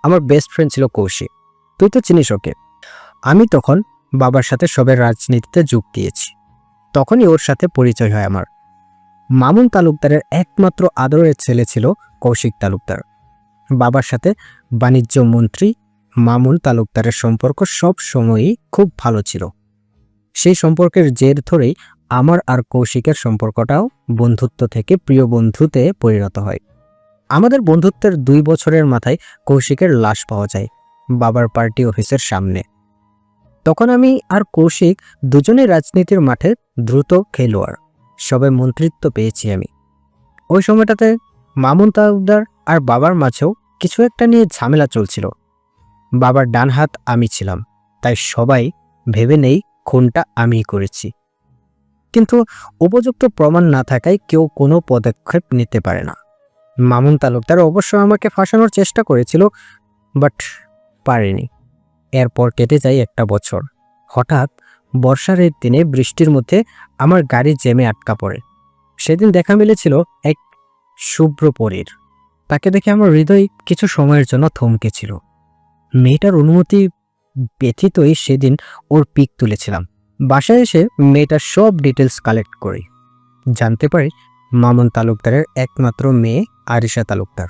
আমার best friend ছিল কৌশিক, তুই তো চিনিস ওকে। আমি তখন বাবার সাথে সবে রাজনীতিতে যোগ দিয়েছি, তখনই ওর সাথে পরিচয় হয় আমার। মামুন তালুকদারের একমাত্র আদরের ছেলে ছিল কৌশিক তালুকদার। বাবার সাথে বাণিজ্য মন্ত্রী মামুন তালুকদারের সম্পর্ক সব সময়ই খুব ভালো ছিল। সেই সম্পর্কের জের ধরেই আমার আর কৌশিকের সম্পর্কটাও বন্ধুত্ব থেকে প্রিয় বন্ধুতে পরিণত হয়। আমাদের বন্ধুত্বের 2 বছরের মাথায় কৌশিকের লাশ পাওয়া যায় বাবার পার্টি অফিসের সামনে। তখন আমি আর কৌশিক দুজনেই রাজনীতির মাঠে দ্রুত খেলোয়াড়, সবে মন্ত্রিত্ব পেয়েছি আমি। ওই সময়টাতে মামুন তালুকদার আর বাবার মাঝেও কিছু একটা নিয়ে ঝামেলা চলছিল। বাবার ডান হাত আমি ছিলাম, তাই সবাই ভেবে নেই খুনটা আমিই করেছি। কিন্তু উপযুক্ত প্রমাণ না থাকায় কেউ কোনো পদক্ষেপ নিতে পারে না। মামুন তালুকদার অবশ্য আমাকে ফাঁসানোর চেষ্টা করেছিল, বাট পারেনি। এরপর কেটে যায় 1 বছর। হঠাৎ বর্ষার এক দিনে বৃষ্টির মধ্যে আমার গাড়ি জ্যামে আটকা পড়ে। সেদিন দেখা মিলেছিল এক শুভ্র পরীর। তাকে দেখে আমার হৃদয় কিছু সময়ের জন্য থমকেছিল। মেয়েটার অনুমতি ব্যতীতই সেদিন ওর পিক তুলেছিলাম। বাসায় এসে মেয়েটার সব ডিটেলস কালেক্ট করি। জানতে পারি মামুন তালুকদারের একমাত্র মেয়ে আরিশা তালুকদার।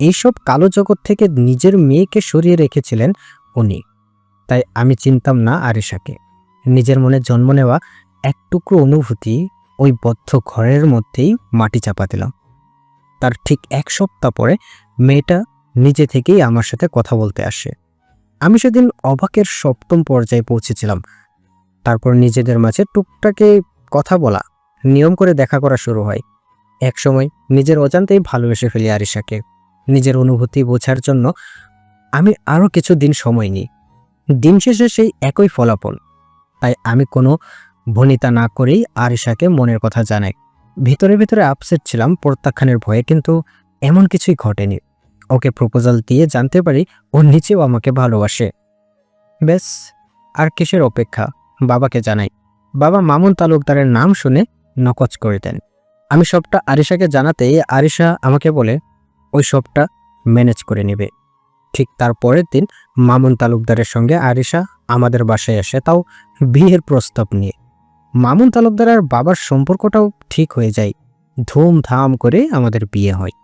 এইসব কালো জগৎ থেকে নিজের মেয়েকে সরিয়ে রেখেছিলেন উনি। তাই আমি চিনতাম না আরিশাকে। নিজের মনে জন্ম নেওয়া এক টুকরো অনুভূতি ওই বদ্ধ ঘরের মধ্যেই মাটি চাপা দিলাম। তার ঠিক 1 সপ্তাহ পরে মেয়েটা নিজে থেকেই আমার সাথে কথা বলতে আসে। আমি সেদিন অবাকের 7ম পর্যায়ে পৌঁছেছিলাম। তারপর নিজেদের মাঝে টুকটাকে কথা বলা, নিয়ম করে দেখা করা শুরু হয়। এক সময় নিজের অজান্তেই ভালোবেসে ফেলি আরিশাকে। নিজের অনুভূতি বোঝার জন্য আমি আরও কিছু দিন সময় নিই। দিন শেষে সেই একই ফলাফল। তাই আমি কোনো ভনিতা না করেই আরিশাকে মনের কথা জানাই। ভিতরে ভিতরে আপসেট ছিলাম প্রত্যাখ্যানের ভয়ে, কিন্তু এমন কিছুই ঘটেনি। ওকে প্রপোজাল দিয়ে জানতে পারি ও নিচেও আমাকে ভালোবাসে। ব্যাস, আর কিসের অপেক্ষা? বাবাকে জানাই। বাবা মামুন তালুকদারের নাম শুনে নকচ করে দেন। আমি সবটা আরিশাকে জানাতে আরিশা আমাকে বলে ওই সবটা ম্যানেজ করে নেবে। ঠিক তার পরের দিন মামুন তালুকদারের সঙ্গে আরিশা আমাদের বাসায় আসে, তাও বিয়ের প্রস্তাব নিয়ে। মামুন তালুকদার আর বাবার সম্পর্কটাও ঠিক হয়ে যায়। ধুমধাম করে আমাদের বিয়ে হয়।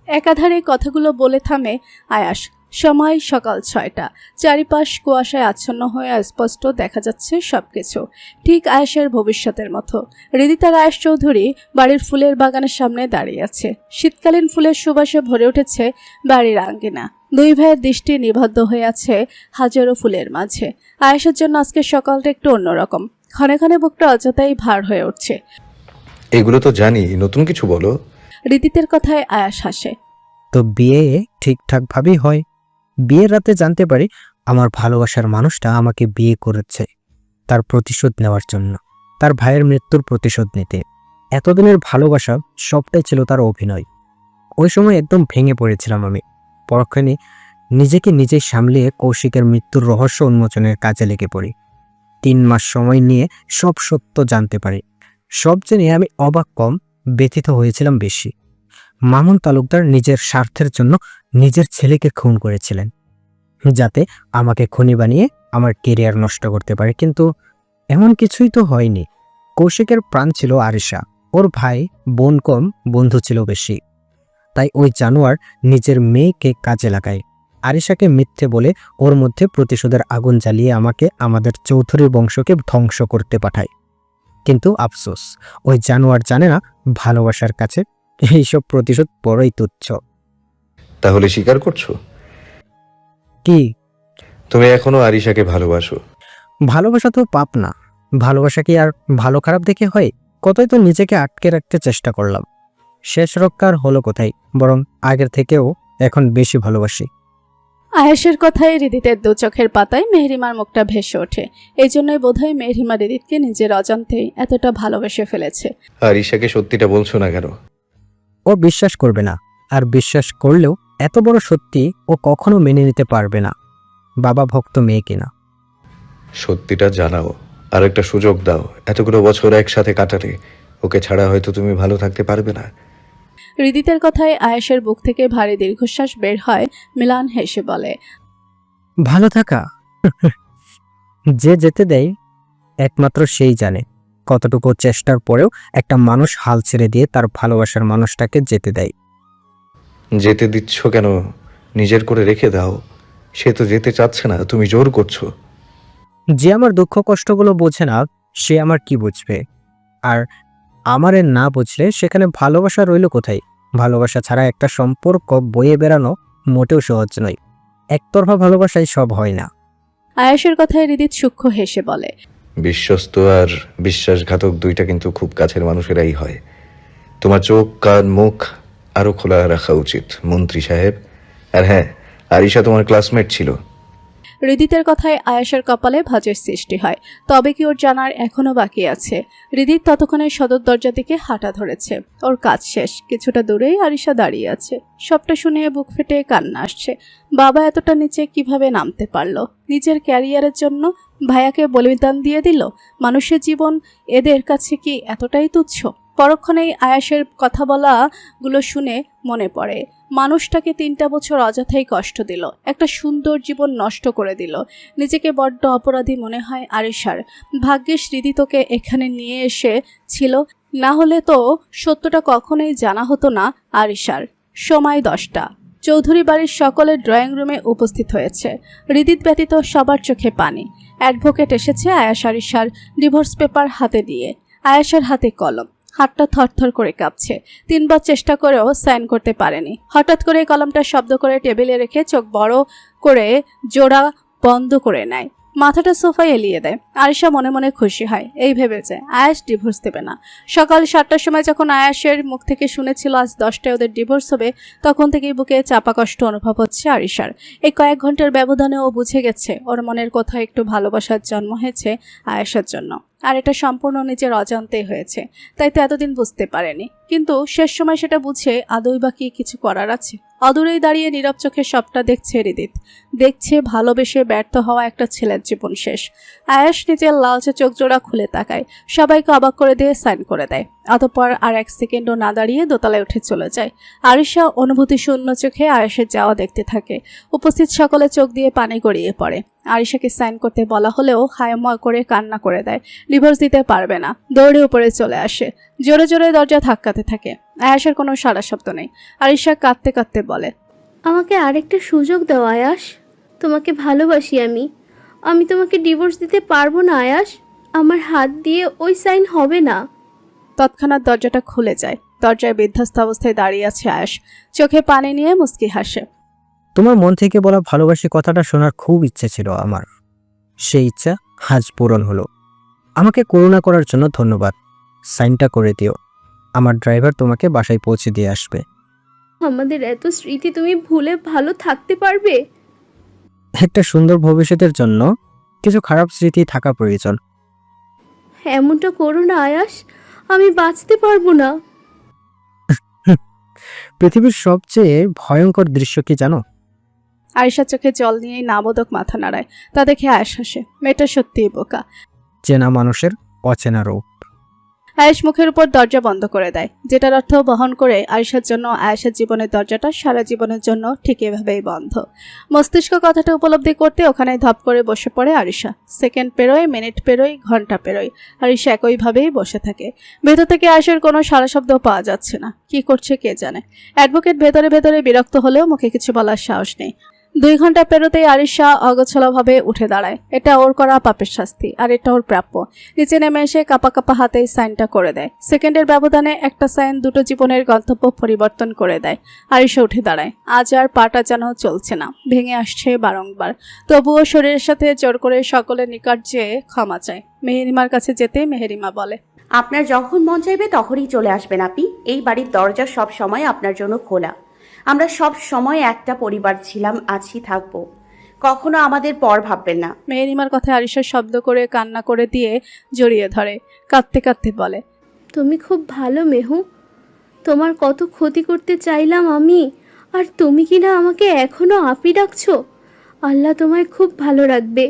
একাধারে কথাগুলো বলে থামে আয়াস। সময় সকাল 6টা। চারিপাশ কুয়াশায় আচ্ছন্ন হয়ে স্পষ্ট দেখা যাচ্ছে সবকিছু, ঠিক আয়াসের ভবিষ্যতের মতো। হৃদিতা রায়েশ চৌধুরী বাড়ির ফুলের বাগানের সামনে দাঁড়িয়ে আছে। শীতকালীন ফুলের সুবাসে ভরে উঠেছে বাড়ির আঙ্গিনা। 2 ভাইয়ের দৃষ্টি নিবদ্ধ হয়ে আছে হাজারো ফুলের মাঝে। আয়াসের জন্য আজকের সকালটা একটু অন্যরকম। ক্ষণে ক্ষণে বুকটা অযথাই ভার হয়ে উঠছে। এগুলো তো জানি, নতুন কিছু বলো। হৃদিতের কথায় আয়াস হাসে। তো বিয়ে ঠিকঠাকভাবেই হয়। বিয়ের রাতে জানতে পারি আমার ভালোবাসার মানুষটা আমাকে বিয়ে করেছে তার প্রতিশোধ নেওয়ার জন্য, তার ভাইয়ের মৃত্যুর প্রতিশোধ নিতে। এতদিনের ভালোবাসা সবটাই ছিল তার অভিনয়। ওই সময় একদম ভেঙে পড়েছিলাম আমি। পরক্ষণে নিজেকে নিজেই সামলিয়ে কৌশিকের মৃত্যুর রহস্য উন্মোচনের কাজে লেগে পড়ি। 3 মাস সময় নিয়ে সব সত্য জানতে পারি। সব জেনে আমি অবাক কম, ব্যথিত হয়েছিলাম বেশি। মামুন তালুকদার নিজের স্বার্থের জন্য নিজের ছেলেকে খুন করেছিলেন, যাতে আমাকে খুনি বানিয়ে আমার কেরিয়ার নষ্ট করতে পারে। কিন্তু এমন কিছুই তো হয়নি। কৌশিকের প্রাণ ছিল আরিশা, ওর ভাই বোন কম, বন্ধু ছিল বেশি। তাই ওই জানোয়ার নিজের মেয়েকে কাজে লাগায়, আরিশাকে মিথ্যে বলে ওর মধ্যে প্রতিশোধের আগুন জ্বালিয়ে আমাকে আমাদের চৌধুরী বংশকে ধ্বংস করতে পাঠায়। কিন্তু আফসোস, ওই জানোয়ার জানে না ভালোবাসার কাছে এইসব প্রতিশোধ বড়ই তুচ্ছ। তাহলে স্বীকার করছো কি? তুমি এখনো আরিশাকে ভালোবাসো? ভালোবাসা তো পাপ না। ভালোবাসা কি আর ভালো খারাপ দেখে হয়? কতই তো নিজেকে আটকে রাখতে চেষ্টা করলাম। শেষ রক্ষার হলো কোথায়, বরং আগের থেকেও এখন বেশি ভালোবাসি। আয়েশের কথায় হৃদিতের 2 চোখের পাতায় মেহরিমার মুখটা ভেসে ওঠে। এই জন্যই বোধহয় মেহরিমা হৃদিতকে নিজের অজান্তেই এতটা ভালোবেসে ফেলেছে। আরিশাকে সত্যিটা বলছো না কেন? ও বিশ্বাস করবে না, আর বিশ্বাস করলেও এত বড় সত্যি ও কখনো মেনে নিতে পারবে না। বাবা ভক্ত মেয়ে কিনা। সত্যিটা জানাও, আর একটা সুযোগ দাও। এতগুলো বছর একসাথে কাটালে, ওকে ছাড়া হয়তো তুমি ভালো থাকতে পারবে না। হৃদিতের কথায় আয়েশের বুক থেকে ভারী দীর্ঘশ্বাস বের হয়। মিলান হেসে বলে, ভালো থাকা যে যেতে দেয় একমাত্র সেই জানে কতটুকু চেষ্টার পরেও একটা মানুষ হাল ছেড়ে দিয়ে তার ভালোবাসার মানুষটাকে যেতে দেয়। যেতে দিচ্ছ কেন? নিজের করে রেখে দাও। সে তো যেতে চাচ্ছে না, তুমি জোর করছো। যে আমার দুঃখ কষ্টগুলো বোঝে না সে আমার কি বুঝবে? আর আমারে না বুঝলে সেখানে ভালোবাসা রইল কোথায়? ভালোবাসা ছাড়া একটা সম্পর্ক বয়ে বেড়ানো মোটেও সহজ নয়। একতরফা ভালোবাসায় সব হয় না। আয়েশের কথায় হৃদিত সূক্ষ্ম হেসে বলে, বিশ্বস্ত আর বিশ্বাসঘাতক দুইটা কিন্তু খুব কাছের মানুষেরাই হয়। তোমার চোখ কান মুখ আরো খোলা রাখা উচিত মন্ত্রী সাহেব। আর হ্যাঁ, আরিশা তোমার ক্লাসমেট ছিল। হৃদিতের কথায় আয়েশের কপালে ভাঁজের সৃষ্টি হয়। তবে কি ওর জানার এখনো বাকি আছে? হৃদিত ততক্ষণে সদর দরজার দিকে হাঁটা ধরেছে। ওর কাজ শেষ, কিছুটা দূরেই আরিশা দাঁড়িয়ে আছে। সবটা শুনে বুক ফেটে কান্না আসছে। বাবা এতটা নিচে কিভাবে নামতে পারলো? নিজের ক্যারিয়ারের জন্য ভাইয়াকে বলিদান দিয়ে দিল। মানুষের জীবন এদের কাছে কি এতটাই তুচ্ছ? পরক্ষণেই আয়াসের কথা বলাগুলো শুনে মনে পড়ে, মানুষটাকে 3টা বছর অযথাই কষ্ট দিল, একটা সুন্দর জীবন নষ্ট করে দিল। নিজেকে বড্ড অপরাধী মনে হয় আরিশার। ভাগ্যিস হৃদিতকে এখানে নিয়ে এসেছিল, না হলে তো সত্যটা কখনোই জানা হতো না আরিশার। সময় 10টা। চৌধুরী বাড়ির সকলের ড্রয়িং রুমে উপস্থিত হয়েছে। হৃদিত ব্যতীত সবার চোখে পানি। অ্যাডভোকেট এসেছে আয়াস আরিশার ডিভোর্স পেপার হাতে দিয়ে। আয়াসের হাতে কলম, হাতটা থরথর করে কাঁপছে। 3বার চেষ্টা করেও সাইন করতে পারেনি। হঠাৎ করে কলমটা শব্দ করে টেবিলে রেখে চোখ বড় করে জোড়া বন্ধ করে নেয়। মাথাটা সোফায় এলিয়ে দেয়। আরিশা মনে মনে খুশি হয়, এই ভেবেছে আয়াস ডিভোর্স দেবে না। সকাল 7টার সময় যখন আয়াসের মুখ থেকে শুনেছিল আজ 10টায় ওদের ডিভোর্স হবে, তখন থেকেই বুকে চাপা কষ্ট অনুভব হচ্ছে আরিশার। এই কয়েক ঘন্টার ব্যবধানে ও বুঝে গেছে ওর মনের কোথাও একটু ভালোবাসার জন্ম হয়েছে আয়েশার জন্য। আর এটা সম্পূর্ণ নিজের অজান্তেই হয়েছে, তাই তো এতদিন বুঝতে পারেনি। কিন্তু শেষ সময় সেটা বুঝে আদৌ বা কি কিছু করার আছে? অদূরেই দাঁড়িয়ে নীরব চোখে সবটা দেখছে হৃদিত। দেখছে ভালোবেসে ব্যর্থ হওয়া একটা ছেলের জীবন শেষ। আয়াস নিজের লালচে চোখ জোড়া খুলে তাকায়, সবাইকে অবাক করে দিয়ে সাইন করে দেয়। অতঃপর আর 1 সেকেন্ডও না দাঁড়িয়ে দোতলায় উঠে চলে যায়। আরিশা অনুভূতি শূন্য চোখে আয়াসের যাওয়া দেখতে থাকে। উপস্থিত সকলে চোখ দিয়ে পানি গড়িয়ে পড়ে। আরিশাকে সাইন করতে বলা হলেও হায়ময় করে কান্না করে দেয়। ডিভোর্স দিতে পারবে না, দৌড়ে উপরে চলে আসে। জোরে জোরে দরজা ধাক্কাতে থাকে। আয়াসের কোনো সাড়া শব্দ নেই। আরিশা কাঁদতে কাঁদতে বলে, আমাকে আরেকটা সুযোগ দাও আয়াস, তোমাকে ভালোবাসি আমি। আমি তোমাকে ডিভোর্স দিতে পারবো না আয়াস, আমার হাত দিয়ে ওই সাইন হবে না। তৎক্ষণাৎ দরজাটা খুলে যায়। দরজায় বিধ্বস্ত অবস্থায় দাঁড়িয়ে আছে আয়াস, চোখে পানি নিয়ে মুচকি হাসে। তোমার মন থেকে বলা ভালোবাসি কথাটা শোনার খুব ইচ্ছে ছিল আমার। সেই ইচ্ছা আজ পূরণ হলো। আমাকে করুণা করার জন্য ধন্যবাদ। সাইনটা করে দিও। আমার ড্রাইভার তোমাকে বাসায় পৌঁছে দিয়ে আসবে। আমাদের এত স্মৃতি তুমি ভুলে ভালো থাকতে পারবে? একটা সুন্দর ভবিষ্যতের জন্য কিছু খারাপ স্মৃতি থাকা প্রয়োজন। এমনটা করো না আয়াস, আমি বাঁচতে পারবো না। পৃথিবীর সবচেয়ে ভয়ঙ্কর দৃশ্য কি জানো? আরিশার চোখে জল নিয়েই নাবোধক মাথা নাড়ায়। তা দেখে আয়াস হাসে। মেয়েটা সত্যিই বোকা। চেনা মানুষের অচেনা রূপ। আয়েশ মুখের উপর দরজা বন্ধ করে দেয়, যেটার অর্থ বহন করে আয়েশার জন্য আয়েশার জীবনের দরজাটা সারা জীবনের জন্য ঠিক এভাবেই বন্ধ। মস্তিষ্ক কথাটা উপলব্ধি করতে ওখানে ধপ করে বসে পড়ে আরিশা। সেকেন্ড পেরোয়, মিনিট পেরোয়, ঘন্টা পেরোয়, আরিশা একইভাবেই বসে থাকে। ভেতর থেকে আয়েশার কোনো সারা শব্দ পাওয়া যাচ্ছে না। কি করছে কে জানে। অ্যাডভোকেট ভেতরে ভেতরে বিরক্ত হলেও মুখে কিছু বলার সাহস নেই। 2 ঘন্টা পেরোতেই আরিশা অগোছালোভাবে উঠে দাঁড়ায়। এটা ওর করা পাপের শাস্তি, আর এটা ওর প্রাপ্য। নিচে নেমে এসে কাপা কাপা হাতেই সাইনটা করে দেয়। সেকেন্ডের ব্যবধানে একটা সাইন 2টো জীবনের গন্তব্য পরিবর্তন করে দেয়। আরিশা উঠে দাঁড়ায়। আজ আর পাটা যেন চলছে না, ভেঙে আসছে বারংবার। তবুও শরীরের সাথে জোর করে সকলের নিকট যেয়ে ক্ষমা চায়। মেহেরিমার কাছে যেতে মেহেরিমা বলে, আপনার যখন মন চাইবে তখনই চলে আসবেন আপনি। এই বাড়ির দরজা সব সময় আপনার জন্য খোলা। আমরা সব সময় একটা পরিবার ছিলাম, আছি, থাকবো। কখনো আমাদের পর ভাববেন না। মেহেরিমার কথায় আরিশা শব্দ করে কান্না করে দিয়ে জড়িয়ে ধরে। কাঁদতে কাঁদতে বলে, তুমি খুব ভালো মেহু, তোমার কত ক্ষতি করতে চাইলাম আমি, আর তুমি কিনা আমাকে এখনো আপি ডাকছো। আল্লাহ তোমায় খুব ভালো রাখবে,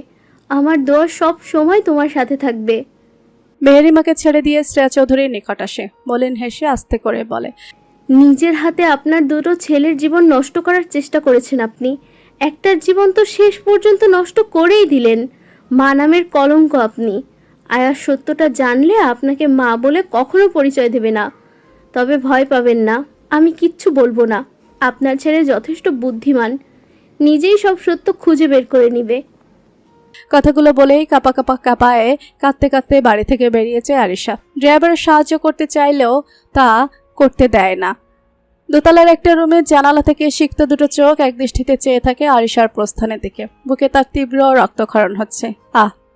আমার দোয়া সব সময় তোমার সাথে থাকবে। মেহেরিমাকে ছেড়ে দিয়ে শ্রেয়া চৌধুরীর নিকট আসে। মলিন হেসে আস্তে করে বলে, নিজের হাতে আপনার দুটো ছেলের জীবন নষ্ট করার চেষ্টা করেছেন আপনি। একটার জীবন তো শেষ পর্যন্ত নষ্ট করেই দিলেন। মা নামের কলঙ্ক আপনি। আয়াস সত্যটা জানলে আপনাকে মা বলে কখনো পরিচয় দেবে না। তবে ভয় পাবেন না, আমি কিচ্ছু বলবো না। আপনার ছেলে যথেষ্ট বুদ্ধিমান, নিজেই সব সত্য খুঁজে বের করে নিবে। কথাগুলো বলেই কাঁপায়ে কাঁদতে কাঁদতে বাড়ি থেকে বেরিয়েছে আরিশা। ড্রাইভারের সাহায্য করতে চাইলেও তা করতে দেয় না। দোতলার একটা রুমে জানালা থেকে সিক্ত দুটো চোখ একদৃষ্টিতে চেয়ে থাকে আরিশার প্রস্থানের দিকে। বুকে তার তীব্র রক্তক্ষরণ হচ্ছে।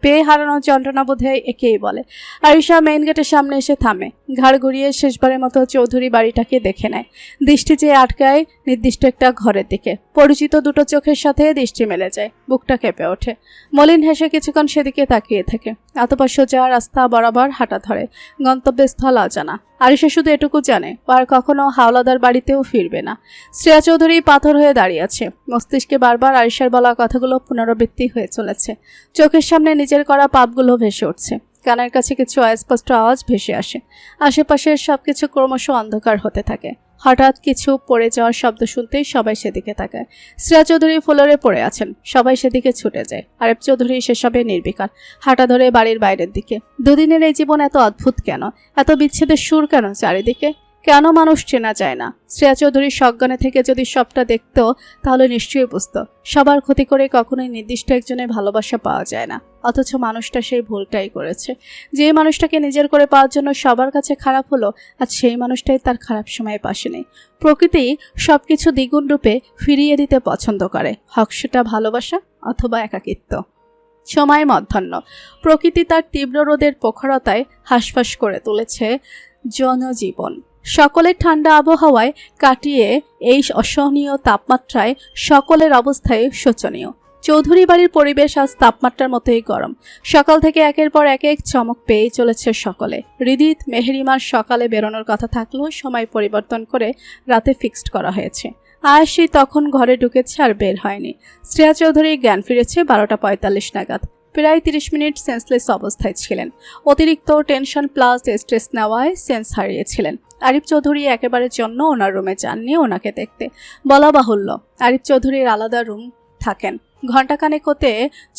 পেয়ে হারানোর যন্ত্রণা বোধে একেই বলে। আরিশা মেইন গেটের সামনে এসে থামে, ঘাড় ঘুরিয়ে শেষবারের মতো চৌধুরী বাড়িটাকে দেখে নেয়। দৃষ্টি চেয়ে আটকায় নির্দিষ্ট একটা ঘরের দিকে। পরিচিত দুটো চোখের সাথে দৃষ্টি মেলে যায়, বুকটা কেঁপে ওঠে। মলিন হেসে কিছুক্ষণ সেদিকে তাকিয়ে থাকে, অতঃপর সোজা রাস্তা বরাবর হাঁটা ধরে। গন্তব্যস্থল অজানা। আরিশা শুধু এটুকু জানে, আর কখনো হাওলাদার বাড়িতেও ফিরবে না। শ্রেয়া চৌধুরী পাথর হয়ে দাঁড়িয়ে আছে। মস্তিষ্কে বারবার আরিশার বলা কথাগুলো পুনরাবৃত্তি হয়ে চলেছে। চোখের সামনে নিজের করা পাপগুলো ভেসে উঠছে। কানের কাছে কিছু অস্পষ্ট আওয়াজ ভেসে আসে। আশেপাশের সবকিছু ক্রমশ অন্ধকার হতে থাকে। হঠাৎ কিছু পড়ে যাওয়ার শব্দ শুনতেই সবাই সেদিকে তাকায়। শ্রেয়া চৌধুরী ফ্লোরে পড়ে আছেন। সবাই সেদিকে ছুটে যায়। আরেফ চৌধুরী সেসবে নির্বিকার, হাঁটা ধরে বাড়ির বাইরের দিকে। দুদিনের এই জীবন এত অদ্ভুত কেন? এত বিচ্ছেদের সুর কেন চারিদিকে? কেন মানুষ চেনা যায় না? শ্রেয়া চৌধুরীর সজ্ঞানে থেকে যদি সবটা দেখতো, তাহলে নিশ্চয়ই বুঝতো সবার ক্ষতি করে কখনোই নির্দিষ্ট একজনের ভালোবাসা পাওয়া যায় না। অথচ মানুষটা সেই ভুলটাই করেছে। যে মানুষটাকে নিজের করে পাওয়ার জন্য সবার কাছে খারাপ হলো, আজ সেই মানুষটাই তার খারাপ সময়ে পাশে নেই। প্রকৃতি সবকিছু দ্বিগুণ রূপে ফিরিয়ে দিতে পছন্দ করে, হোক সেটা ভালোবাসা অথবা একাকিত্ব। সময় মধ্যাহ্ন। প্রকৃতি তার তীব্র রোদের প্রখরতায় হাঁসফাঁস করে তুলেছে জনজীবন। সকলের ঠান্ডা আবহাওয়ায় কাটিয়ে এই অসহনীয় তাপমাত্রায় সকলের অবস্থায় শোচনীয়। চৌধুরী বাড়ির পরিবেশ আজ তাপমাত্রার মতোই গরম। সকাল থেকে একের পর এক চমক পেয়েই চলেছে সকলে। হৃদিত মেহেরিমার সকালে বেরোনোর কথা থাকলেও সময় পরিবর্তন করে রাতে ফিক্সড করা হয়েছে। আয়াসী তখন ঘরে ঢুকেছে আর বের হয়নি। শ্রেয়া চৌধুরী জ্ঞান ফিরেছে 12:45 নাগাদ। প্রায় 30 মিনিট সেন্সলেস অবস্থায় ছিলেন। অতিরিক্ত টেনশন প্লাস স্ট্রেস নেওয়ায় সেন্স হারিয়েছিলেন। আরিফ চৌধুরী একেবারের জন্য ওনার রুমে যাননি ওনাকে দেখতে। বলা বাহুল্য, আরিফ চৌধুরীর আলাদা রুম থাকেন। ঘণ্টাখানেক হতে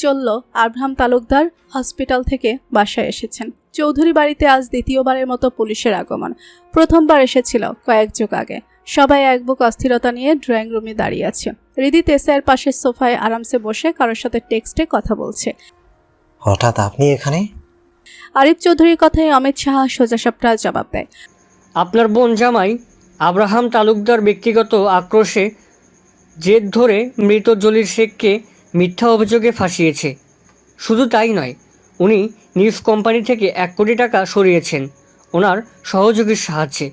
চলল আব্রাহাম তালুকদার হসপিটাল থেকে বাসায় এসেছেন। চৌধুরী বাড়িতে আজ দ্বিতীয়বারের মতো পুলিশের আগমন। প্রথমবার এসেছিল কয়েক যুগ আগে। সবাই এক বুক অস্থিরতা নিয়ে ড্রয়িং রুমে দাঁড়িয়ে আছে। হৃদিত এসআইয়ের পাশের সোফায় আরামসে বসে কারোর সাথে টেক্সটে কথা বলছে। হঠাৎ আপনি এখানে? আরিফ চৌধুরীর কথায় অমিত সাহা সোজাসাপটা জবাব দেয়। আপনার বোন জামাই আব্রাহাম তালুকদার ব্যক্তিগত আক্রোশে জেদ ধরে মৃত জলিল শেখকে মিথ্যা অভিযোগে ফাঁসিয়েছে। শুধু তাই নয়, উনি নিউজ কোম্পানি থেকে 1 কোটি টাকা সরিয়েছেন ওনার সহযোগীর সাহায্যে,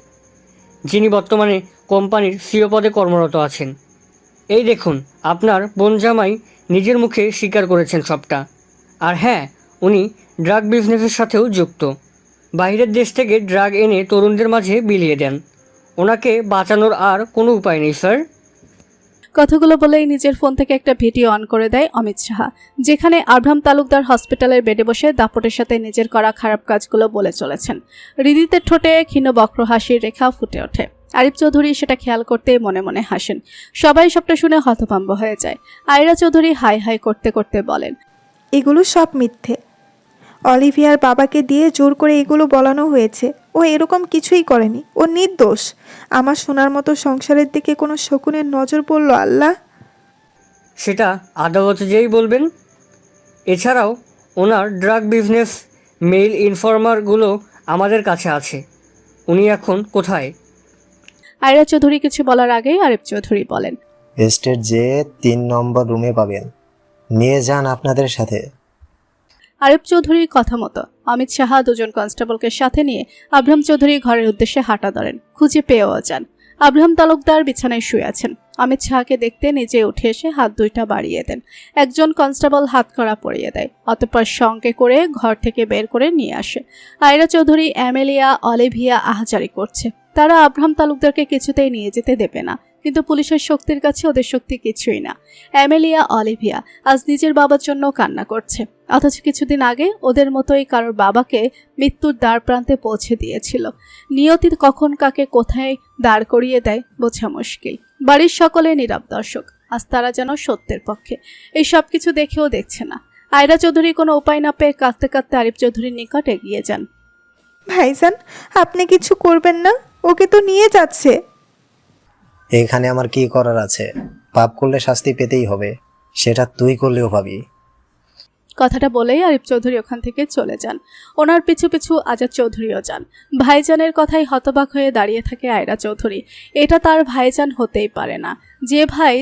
যিনি বর্তমানে কোম্পানির সিইও পদে কর্মরত আছেন। এই দেখুন, আপনার বোন জামাই নিজের মুখে স্বীকার করেছেন সবটা। আর হ্যাঁ, উনি ড্রাগ বিজনেসের সাথেও যুক্ত। বাইরের দেশ থেকে ড্রাগ এনে তরুণদের মাঝে বিলিয়ে দেন। ওনাকে বাঁচানোর আর কোনো উপায় নেই স্যার। কথাগুলো বলেই নিজের ফোন থেকে একটা ভিডিও অন করে দেয় অমিত সাহা, যেখানে আব্রাহাম তালুকদার হসপিটালের বেডে বসে দাপটের সাথে নিজের করা খারাপ কাজগুলো বলে চলেছেন। হৃদিতের ঠোঁটে ক্ষীণ বক্র হাসির রেখা ফুটে ওঠে। আরিফ চৌধুরী সেটা খেয়াল করতেই মনে মনে হাসেন। সবাই সবটা শুনে হতভম্ব হয়ে যায়। আয়রা চৌধুরী হাই হাই করতে করতে বলেন, এগুলো সব মিথ্যে। অলিভিয়ার বাবাকে দিয়ে জোর করে এগুলো বলানো হয়েছে। ও এরকম কিছুই করেনি, ও নির্দোষ। আমার সোনার মতো সংসারের দিকে কোনো শকুনের নজর পড়ল আল্লাহ? সেটা আদালতে যেই বলবেন। এছাড়াও ওনার ড্রাগ বিজনেস মেইল ইনফরমারগুলো আমাদের কাছে আছে। উনি এখন কোথায়? আয়রা চৌধুরী কিছু বলার আগেই আরিফ চৌধুরী বলেন, স্টেট যে 3 নম্বর রুমে পাবেন, নিয়ে যান আপনাদের সাথে। আরিফ চৌধুরীর কথা মতো অমিত সাহা দুজন কনস্টেবলকে সাথে নিয়ে আব্রাহাম চৌধুরী ঘরের উদ্দেশ্যে হাঁটা ধরেন। খুঁজে পেয়েও যান। আব্রাহাম তালুকদার বিছানায় শুয়ে আছেন। অমিত সাহাকে দেখতে নিজে উঠে এসে হাত দুইটা বাড়িয়ে দেন। একজন কনস্টেবল হাত কড়া পরিয়ে দেয়। অতঃপর সঙ্গে করে ঘর থেকে বের করে নিয়ে আসে। আয়রা চৌধুরী, অ্যামেলিয়া, অলিভিয়া আহাজারি করছে। তারা আব্রাহাম তালুকদারকে কিছুতেই নিয়ে যেতে দেবে না। কিন্তু পুলিশের শক্তির কাছে ওদের শক্তি কিছুই না। অ্যামেলিয়া অলিভিয়া আজ নিজের বাবার জন্য কান্না করছে, অথচ কিছুদিন আগে ওদের মতোই কারোর বাবাকে মৃত্যুর দ্বার প্রান্তে পৌঁছে দিয়েছিল। নিয়তি কখন কাকে কোথায় দাঁড় করিয়ে দেয় বোঝা মুশকিল। বাড়ির সকলে নীরব দর্শক, আজ তারা যেন সত্যের পক্ষে। এই সব কিছু দেখেও দেখছে না। আয়রা চৌধুরী কোনো উপায় না পেয়ে কাঁদতে কাঁদতে আরিফ চৌধুরীর নিকট এগিয়ে যান। ভাইজান, আপনি কিছু করবেন না? ওকে তো নিয়ে যাচ্ছে। এখানে আমার কি করার আছে? পাপ করলে শাস্তি পেতেই হবে, সেটা তুই করলেও পাবি। কথাটা বলেই আরিফ চৌধুরী ওখান থেকে চলে যান। ওনার পিছু পিছু আজাদ চৌধুরীও যান। ভাইজানের কথাই হতবাক হয়ে দাঁড়িয়ে থাকে আয়রা চৌধুরী। এটা তার ভাইজান হতেই পারে না, যে ভাই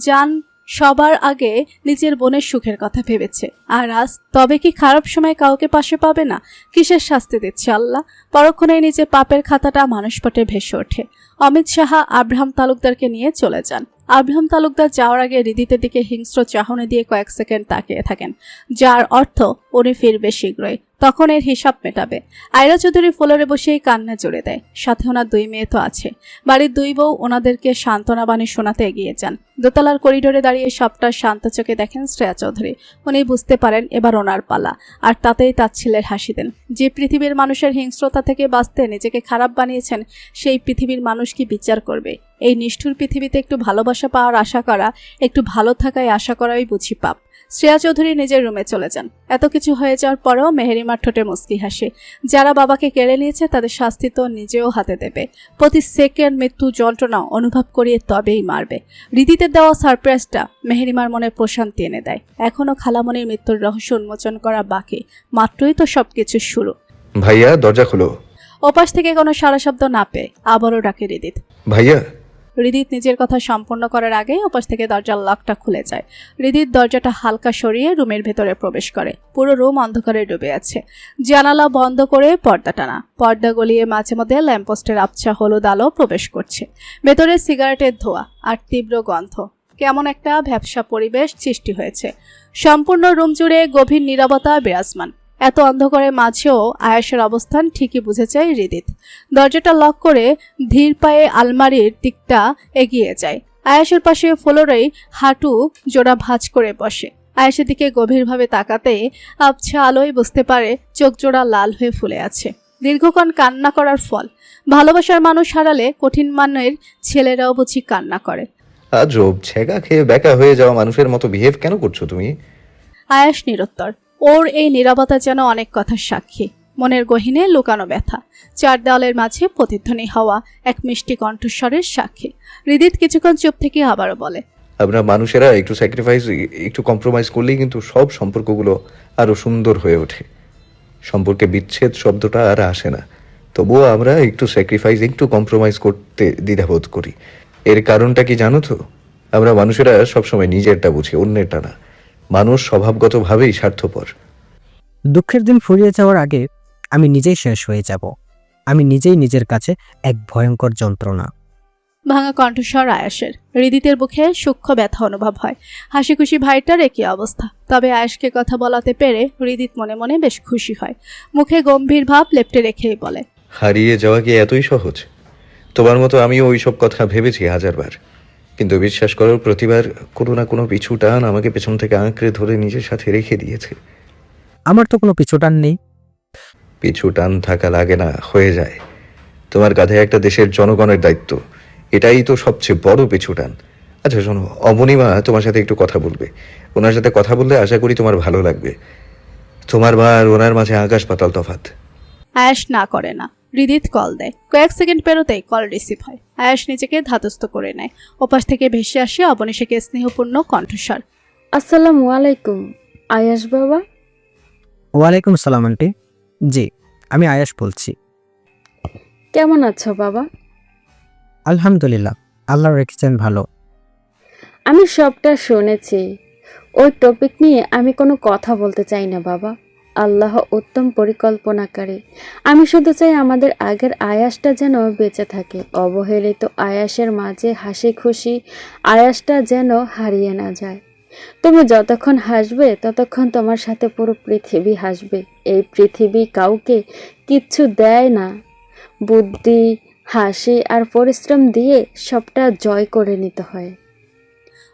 জান সবার আগে নিজের বোনের সুখের কথা ভেবেছে, আর আজ তবে কি খারাপ সময় কাউকে পাশে পাবে না? কিসের শাস্তি দিচ্ছে আল্লাহ? পরক্ষণেই নিজের পাপের খাতাটা মানুষপটে ভেসে ওঠে। অমিত সাহা আব্রাহাম তালুকদারকে নিয়ে চলে যান। আব্রাহাম তালুকদার যাওয়ার আগে হৃদিতের দিকে হিংস্র চাহনি দিয়ে কয়েক সেকেন্ড তাকিয়ে থাকেন, যার অর্থ উনি ফিরবে শীঘ্রই, তখন এর হিসাব মেটাবে। আয়রা চৌধুরী ফ্লোরে বসেই কান্না জুড়ে দেয়। সাথে ওনার 2 মেয়ে তো আছে। বাড়ির 2 বউ ওনাদেরকে সান্ত্বনা বাণী শোনাতে এগিয়ে যান। দোতলার করিডোরে দাঁড়িয়ে সবটা শান্ত চোখে দেখেন শ্রেয়া চৌধুরী। উনি বুঝতে পারেন এবার ওনার পালা, আর তাতেই তাচ্ছিল্যের হাসি দেন। যে পৃথিবীর মানুষের হিংস্রতা থেকে বাঁচতে নিজেকে খারাপ বানিয়েছেন, সেই পৃথিবীর মানুষ কি বিচার করবে? এই নিষ্ঠুর পৃথিবীতে একটু ভালোবাসা পাওয়ার আশা করা, একটু ভালো থাকায় আশা করাই বুঝি পাপ। শ্রেয়া চৌধুরী নিজের রুমে চলে যান। এত কিছু হয়ে যাওয়ার পরেও মেহেরিমার ঠোঁটে মুচকি হাসে। যারা বাবাকে কেড়ে নিয়েছে তাদের শাস্তি তো নিজেও হাতে দেবে। প্রতি সেকেন্ড মৃত্যু যন্ত্রণা অনুভব করিয়ে তবেই মারবে। রীতিতে দেওয়া সারপ্রাইজটা মেহেরিমার মনে প্রশান্তি এনে দেয়। এখনো খালামণির মৃত্যুর রহস্য উন্মোচন করা বাকি, মাত্রই তো সবকিছু শুরু। ভাইয়া দরজা খোলো। ওপাশ থেকে কোনো সারা শব্দ না পেয়ে আবারও ডাকে হৃদিত। ভাইয়া। হৃদিত নিজের কথা সম্পূর্ণ করার আগে ওপাশ থেকে দরজার লকটা খুলে যায়। হৃদিত দরজাটা হালকা সরিয়ে রুমের ভেতরে প্রবেশ করে। পুরো রুম অন্ধকারে ডুবে আছে। জানালা বন্ধ করে পর্দা টানা, পর্দা গলিয়ে মাঝে মধ্যে ল্যাম্পপোস্টের আবছা হলুদ আলো প্রবেশ করছে। ভেতরে সিগারেটের ধোঁয়া আর তীব্র গন্ধ, কেমন একটা ভ্যাপসা পরিবেশ সৃষ্টি হয়েছে। সম্পূর্ণ রুম জুড়ে গভীর নীরবতা বিরাজমান। এত অন্ধকারের মাঝেও আয়াসের অবস্থান ঠিকই বুঝেছে হৃদিত। দরজাটা লক করে ধীর পায়ে আলমারির দিকটা এগিয়ে যায়। আয়াসের পাশে ফ্লোরেই হাঁটু জোড়া ভাঁজ করে বসে। আয়াসের দিকে গভীরভাবে তাকাতে আবছা আলোয় বুঝতে পারে চোখ জোড়া লাল হয়ে ফুলে আছে। দীর্ঘক্ষণ কান্না করার ফল। ভালোবাসার মানুষ হারালে কঠিন মানের ছেলেরাও বুঝি কান্না করে। আজব, ছেঁকা খেয়ে বেকা হয়ে যাওয়া মানুষের মতো বিহেভ কেন করছো তুমি? আয়াস নিরুত্তর। ওর এই নীরবতা যেন অনেক কথার সাক্ষী, মনের গহীনে লুকানো ব্যথা। 4 দেওয়ালের মাঝে প্রতিধ্বনি হওয়া এক মিষ্টি কণ্ঠস্বরের সাক্ষী। হৃদিত কিছুক্ষণ চুপ থেকে আবারও বলে, আমরা মানুষেরা একটু স্যাক্রিফাইস, একটু কম্প্রোমাইজ করলেই কিন্তু সব সম্পর্কগুলো আরো সুন্দর হয়ে ওঠে। সম্পর্কে বিচ্ছেদ শব্দটা আর আসে না। তবুও আমরা একটু স্যাক্রিফাইস, একটু কম্প্রোমাইজ করতে দ্বিধাবোধ করি। এর কারণটা কি জানো তো? আমরা মানুষেরা সবসময় নিজেরটা বুঝি, অন্যেরটা না। মানুষ স্বভাবগতভাবেই স্বার্থপর। দুঃখের দিন ফুরিয়ে যাওয়ার আগে আমি নিজেই শেষ হয়ে যাব। আমি নিজেই নিজের কাছে এক ভয়ঙ্কর যন্ত্রণা। ভাঙা কণ্ঠস্বর আয়াসের। হৃদিতের বুকে সূক্ষ্ম ব্যথা অনুভব হয়। হাসি খুশি ভাইটার একই অবস্থা। তবে আয়াসকে কথা বলাতে পেরে হৃদিত মনে মনে বেশ খুশি হয়। মুখে গম্ভীর ভাব লেপ্টে রেখেই বলে, হারিয়ে যাওয়া কি এতই সহজ? তোমার মতো আমিও ওইসব কথা ভেবেছি 1000 বার, কিন্তু বিশ্বাস করো প্রতিবার কোনো না কোনো পিছু টান আমাকে পেছন থেকে আঁকড়ে ধরে নিজের সাথে রেখে দিয়েছে। আমার তো কোনো পিছুটান নেই। পিছু টান থাকা লাগে না, হয়ে যায়। তোমার কাঁধে একটা দেশের জনগণের দায়িত্ব, এটাই তো সবচেয়ে বড় পিছু টান। আচ্ছা শোনো, অবনীমা তোমার সাথে একটু কথা বলবে। ওনার সাথে কথা বললে আশা করি তোমার ভালো লাগবে। তোমার মা আর ওনার মাঝে আকাশ পাতাল তফাৎ। আয়াস না করে না। হৃদিত কল দেয়। কয়েক সেকেন্ড পেরোতেই কল রিসিভ হয়। আয়াস নিজেকে ধাতস্থ করে নেয়। ওপাশ থেকে ভেসে আসে অবনীশাকে স্নেহপূর্ণ কণ্ঠস্বর। আসসালামু আলাইকুম আয়াস বাবা। ওয়ালাইকুম সালাম আন্টি। জি, আমি আয়াস বলছি। কেমন আছো বাবা? আলহামদুলিল্লাহ, আল্লাহ রেখেছেন ভালো। আমি সবটা শুনেছি। ওই টপিক নিয়ে আমি কোনো কথা বলতে চাই না বাবা। আল্লাহ উত্তম পরিকল্পনাকারী। আমি শুধু চাই আমাদের আগের আয়াসটা যেন বেঁচে থাকে। অবহেলিত আয়াসের মাঝে হাসি খুশি আয়াসটা যেন হারিয়ে না যায়। তুমি যতক্ষণ হাসবে ততক্ষণ তোমার সাথে পুরো পৃথিবী হাসবে। এই পৃথিবী কাউকে কিচ্ছু দেয় না। বুদ্ধি, হাসি আর পরিশ্রম দিয়ে সবটা জয় করে নিতে হয়।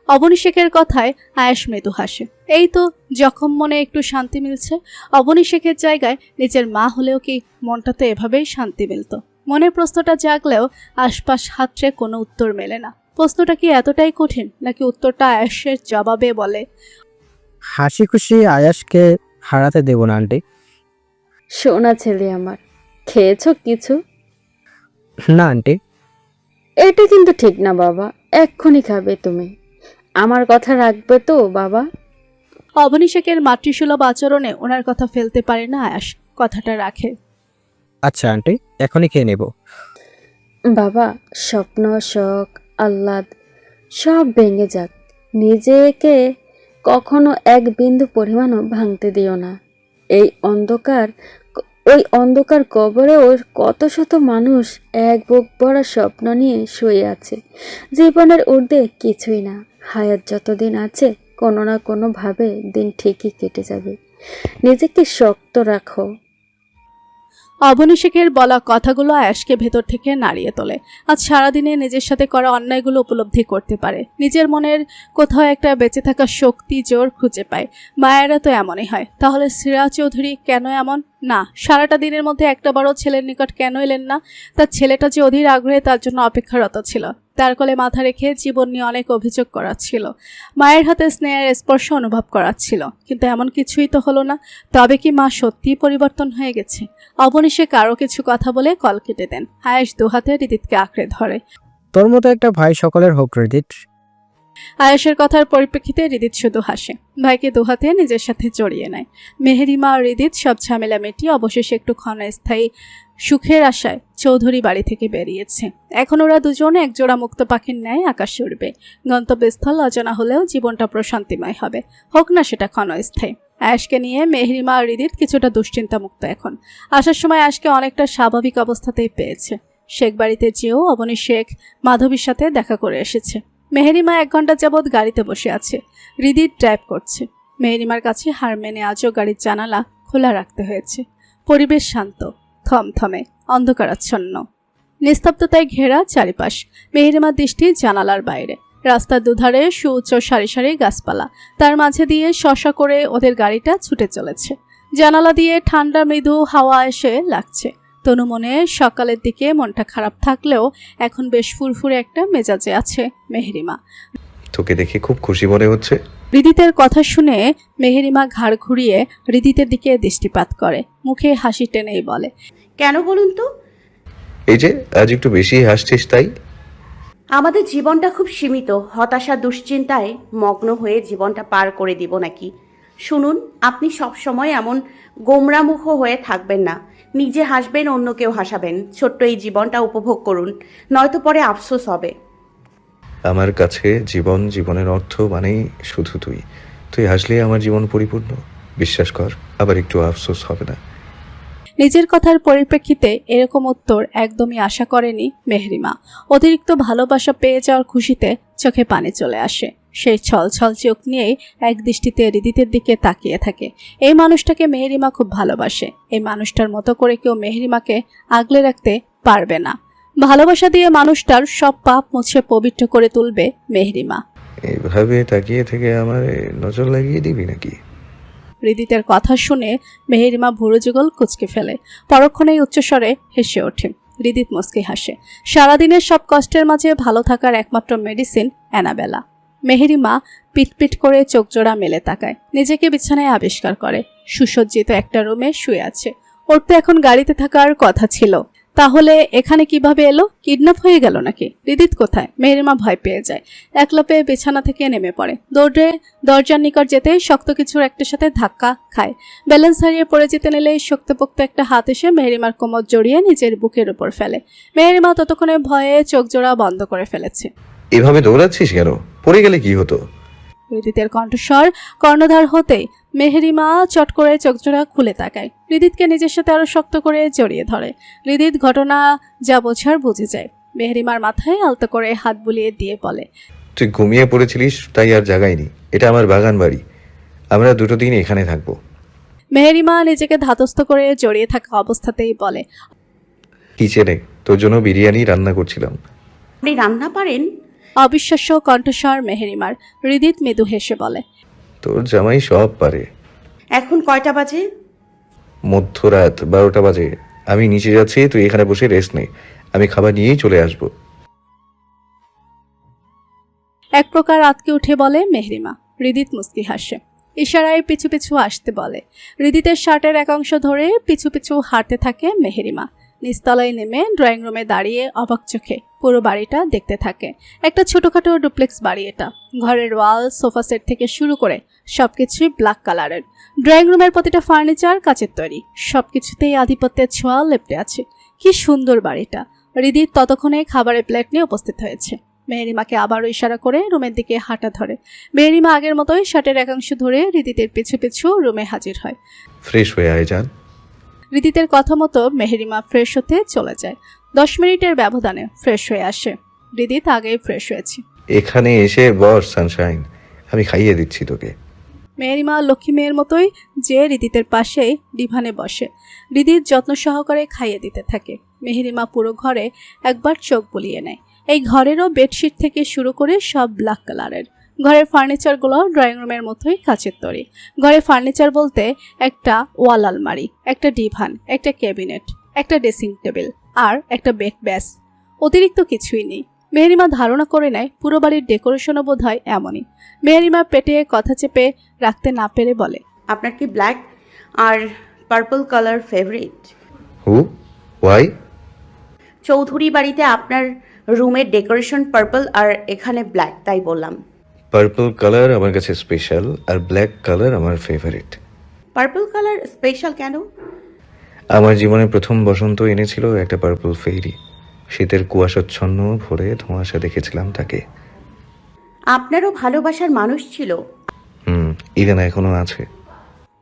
অবনী শেখের কথায় আয়াস মৃদু হাসে। এই তো জখম মনে একটু শান্তি মিলছে। অবনী শেখের জায়গায় নিজের মা হলেও কি মনটা তো এভাবেই শান্তি মিলত। মনের প্রশ্নটা জাগলেও আশপাশ হাতড়ে কোনো উত্তর মেলে না। প্রশ্নটা কি এতটাই কঠিন, নাকি উত্তরটা আয়াসের জবাবে বলে? হাসি খুশি আয়াসকে হারাতে দেব না আন্টি। সোনা ছেলে আমার, খেয়েছো কিছু? না আন্টি। এটা কিন্তু ঠিক না বাবা, এক্ষুনি খাবে তুমি। আমার কথা রাখবে তো বাবা? অবনী শেখের মাতৃসুলভ আচরণে ওনার কথা ফেলতে পারে না আয়াস, কথাটা রাখে। আচ্ছা আন্টি, এখনই খেয়ে নেব। বাবা, স্বপ্ন, শখ, আহ্লাদ সব ভেঙে যাক, নিজেকে কখনো এক বিন্দু পরিমাণও ভাঙতে দিও না। ওই অন্ধকার কবরে ওর কত শত মানুষ এক বুক ভরা স্বপ্ন নিয়ে শুয়ে আছে। জীবনের ঊর্ধ্বে কিছুই না। হায়াত যতদিন আছে কোনো না কোনোভাবে দিন ঠিকই কেটে যাবে। নিজেকে শক্ত রাখো। অবনী শেখের বলা কথাগুলো আয়াসকে ভেতর থেকে নাড়িয়ে তোলে। আজ সারাদিনে নিজের সাথে করা অন্যায়গুলো উপলব্ধি করতে পারে। নিজের মনের কোথাও একটা বেঁচে থাকা শক্তি জোর খুঁজে পায়। মায়েরা তো এমনই হয়। তাহলে সিরাজ চৌধুরী কেন এমন? না, সারাটা দিনের মধ্যে একটা বড় ছেলের নিকট কেন এলেন না? তার ছেলেটা যে অধীর আগ্রহে তার জন্য অপেক্ষারত ছিল। তার কোলে মাথা রেখে জীবন নিয়ে অনেক অভিযোগ করাচ্ছিল। মায়ের হাতে স্নেহের স্পর্শ অনুভব করাচ্ছিল। কিন্তু এমন কিছুই তো হলো না। তবে কি মা সত্যিই পরিবর্তন হয়ে গেছে? অবনী শেখ আরও কিছু কথা বলে কল কেটে দেন। আয়াস দুহাতে হৃদিতকে আঁকড়ে ধরে। তোর মতো একটা ভাই সকলের হোক হৃদিত। আয়াসের কথার পরিপ্রেক্ষিতে হৃদিত শুধু হাসে। ভাইকে দুহাতে নিজের সাথে জড়িয়ে নেয়। মেহেরিমা আর হৃদিত সব ঝামেলা মিটিয়ে অবশেষে একটু ক্ষণস্থায়ী সুখের আশায় চৌধুরী বাড়ি থেকে বেরিয়েছে। এখন ওরা দুজনে একজোড়া মুক্ত পাখির ন্যায় আকাশে উড়বে। গন্তব্যস্থল অজানা হলেও জীবনটা প্রশান্তিময় হবে, হোক না সেটা ক্ষণস্থায়ী। আয়াসকে নিয়ে মেহেরিমা আর হৃদিত কিছুটা দুশ্চিন্তা মুক্ত এখন। আসার সময় আয়াসকে অনেকটা স্বাভাবিক অবস্থাতেই পেয়েছে। শেখ বাড়িতে যেও অবনী শেখ মাধবীর সাথে দেখা করে এসেছে। মেহেরিমা 1 ঘন্টা যাবৎ গাড়িতে বসে আছে। হৃদিত ড্রাইভ করছে। মেহেরিমার কাছে হার মেনে আজও গাড়ির জানালা খোলা রাখতে হয়েছে। পরিবেশ শান্ত, থমথমে, অন্ধকারাচ্ছন্ন, নিস্তব্ধতায় ঘেরা চারিপাশ। মেহেরিমার দৃষ্টি জানালার বাইরে। রাস্তার দুধারে সুউচ্চ সারি সারি গাছপালা, তার মাঝে দিয়ে শশা করে ওদের গাড়িটা ছুটে চলেছে। জানালা দিয়ে ঠান্ডা মৃদু হাওয়া এসে লাগছে। তনু মনে সকালের দিকে মনটা খারাপ থাকলেও এখন বেশ ফুরফুরে একটা মেজাজে আছে মেহেরিমা। তোকে দেখে খুব খুশি মনে হচ্ছে। হৃদিতের কথা শুনে মেহেরিমা ঘাড় ঘুরিয়ে হৃদিতের দিকে দৃষ্টিপাত করে। মুখে হাসি টেনেই বলে, কেন বলুন তো? এই যে আজ একটু বেশি হাসছিস তাই? আমাদের জীবনটা খুব সীমিত। হতাশা দুশ্চিন্তায় মগ্ন হয়ে জীবনটা পার করে দিব নাকি? শুনুন, আপনি সব সময় এমন গোমরামুখ হয়ে থাকবেন না। নিজে হাসবেন, অন্যকেও হাসাবেন। ছোট্ট এই জীবনটা উপভোগ করুন, নয়তো পরে আফসোস হবে। আমার কাছে জীবনের অর্থ মানেই শুধু তুই। তুই হাসলে আমার জীবন পরিপূর্ণ। বিশ্বাস কর, আবার একটু আফসোস হবে না। নিজের কথার পরিপ্রেক্ষিতে এরকম উত্তর একদমই আশা করেনি মেহেরিমা। অতিরিক্ত ভালোবাসা পেয়ে যাওয়ার খুশিতে চোখে পানি চলে আসে। সেই ছলছল চোখ নিয়েই এক দৃষ্টিতে হৃদিতের দিকে তাকিয়ে থাকে। এই মানুষটাকে মেহেরিমা খুব ভালোবাসে। এই মানুষটার মতো করে কেউ মেহেরিমাকে আগলে রাখতে পারবে না। ভালোবাসা দিয়ে মানুষটার সব পাপ মুছে পবিত্র করে তুলবে মেহেরিমা। এইভাবে তাকিয়ে থেকে আমার নজর লাগিয়ে দিবি নাকি? হৃদিতের কথা শুনে মেহেরিমা ভুরু যুগল কুঁচকে ফেলে। পরক্ষণেই উচ্চস্বরে হেসে ওঠে। হৃদিত মুচকি হাসে। সারাদিনের সব কষ্টের মাঝে ভালো থাকার একমাত্র মেডিসিন অ্যানাবেলা। মেহেরিমা পিটপিট করে চোখ জোড়া মেলে তাকায়। নিজেকে বিছানায় আবিষ্কার করে। সুসজ্জিত একটা রুমে শুয়ে আছে। ওর তো এখন গাড়িতে থাকার কথা ছিল। তাহলে এখানে কিভাবে এলো? কিডন্যাপ হয়ে গেল নাকি? হৃদিত কোথায়? মেহেরিমা ভয় পেয়ে যায়। একলাপে বিছানা থেকে নেমে পড়ে। দৌড়ে দরজার নিকট যেতে শক্ত কিছুর একটার সাথে ধাক্কা খায়। ব্যালেন্স হারিয়ে পড়ে যেতে নিলে শক্তপোক্ত একটা হাত এসে মেহেরিমার কোমর জড়িয়ে নিজের বুকের উপর ফেলে। মেহেরিমা ততক্ষণে ভয়ে চোখ জোড়া বন্ধ করে ফেলেছে। এভাবে দৌড়াচ্ছিস কেন? পড়ে গেলে কি হতো? হৃদিতের কণ্ঠস্বর কর্ণধার হতেই মেহেরিমা চট করে চোখজোড়া খুলে তাকায়। হৃদিতকে নিজের সাথে আরো শক্ত করে জড়িয়ে ধরে। হৃদিত ঘটনা যা বোঝার বুঝে যায়। মেহেরিমার মাথায় আলতো করে হাত বুলিয়ে দিয়ে বলে, তুই ঘুমিয়ে পড়েছিলিস তাই আর জাগাইনি। এটা আমার বাগান বাড়ি, আমরা 2 দিন এখানে থাকবো। মেহেরিমা নিজেকে ধাতস্থ করে জড়িয়ে থাকা অবস্থাতেই বলে, কি চেনে? তোর জন্য বিরিয়ানি রান্না করছিলাম। আপনি রান্না পারেন? অবিশ্বাস্য কণ্ঠস্বর মেহেরিমার। হৃদিত মৃদু হেসে বলে, তোর জামাই সব পারে। এখন কয়টা বাজে? মধ্যরাত 12টা বাজে। আমি নিচে যাচ্ছি, তুই এখানে বসে রেস্ট নে, আমি খাবার নিয়েই চলে আসবো। এক প্রকার আতকে উঠে বলে মেহরিমা। হৃদিত মুস্কি হাসে, ইশারায় পিছু পিছু আসতে বলে। হৃদিতের শার্টের এক অংশ ধরে পিছু পিছু হাঁটতে থাকে মেহেরিমা। নিচতলায় নেমে ড্রয়িং রুমে দাঁড়িয়ে অবাক চোখে পুরো বাড়িটা দেখতে থাকে। একটা ছোটখাটো ডুপ্লেক্স বাড়ি এটা। ঘরের ওয়াল, সোফা সেট থেকে শুরু করে সবকিছুই ব্ল্যাক কালারের। ড্রয়িং রুমের প্রতিটা ফার্নিচার কাচের তৈরি। সবকিছুতেই আধিপত্যের ছোঁয়া লেপ্টে আছে। কি সুন্দর বাড়িটা। হৃদিত ততক্ষণে খাবারের প্লেট নিয়ে উপস্থিত হয়েছে। মেহেরিমাকে আবারও ইশারা করে রুমের দিকে হাঁটা ধরে। মেহেরিমা আগের মতোই শার্টের একাংশ ধরে হৃদিতের পিছু পিছু রুমে হাজির হয়। ফ্রেশ হয়ে আয় যান। হৃদিতের কথা মতো মেহেরিমা ফ্রেশ হতে চলে যায়। 10 মিনিটের ব্যবধানে ফ্রেশ হয়ে আসে। হৃদিত আগেই ফ্রেশ হয়েছে। এখানে এসে বস সানশাইন, আমি খাইয়ে দিচ্ছি তোকে। মেহেরিমা লক্ষ্মী মেয়ের মতোই যে হৃদিতের পাশেই ডিভানে বসে। হৃদিত যত্ন সহকারে খাইয়ে দিতে থাকে। মেহেরিমা পুরো ঘরে একবার চোখ বুলিয়ে নেয়। এই ঘরেরও বেডশিট থেকে শুরু করে সব ব্ল্যাক কালারের। ঘরের ফার্নিচারগুলো ড্রয়িং রুমের মতোই কাচের তৈরি। ঘরে ফার্নিচার বলতে একটা ওয়াল আলমারি, একটা ডিভান, একটা ক্যাবিনেট, একটা ড্রেসিং টেবিল আর একটা বেড, ব্যাস। অতিরিক্ত কিছুই নেই। মেহেরিমা ধারণা করে নেয় পুরো বাড়ির ডেকোরেশনও বোধ হয় এমনই। মেহেরিমা পেটে কথা চেপে রাখতে না পেরে বলে, আপনার কি ব্ল্যাক আর পার্পল কালার ফেভারিট? হু ওয়াই? চৌধুরী বাড়িতে আপনার রুমের ডেকোরেশন পার্পল আর এখানে ব্ল্যাক, তাই বললাম। পার্পল কালার আমার কাছে স্পেশাল আর ব্ল্যাক কালার আমার ফেভারিট। পার্পল কালার স্পেশাল কেন? আমার জীবনে প্রথম বসন্ত এনেছিল একটা পার্পল ফেরি। শীতের কুয়াশাচ্ছন্ন ভোরে ধোঁয়াশা দেখেছিলাম তাকে। আপনারও ভালোবাসার মানুষ ছিল? ইভেন এখনো আছে।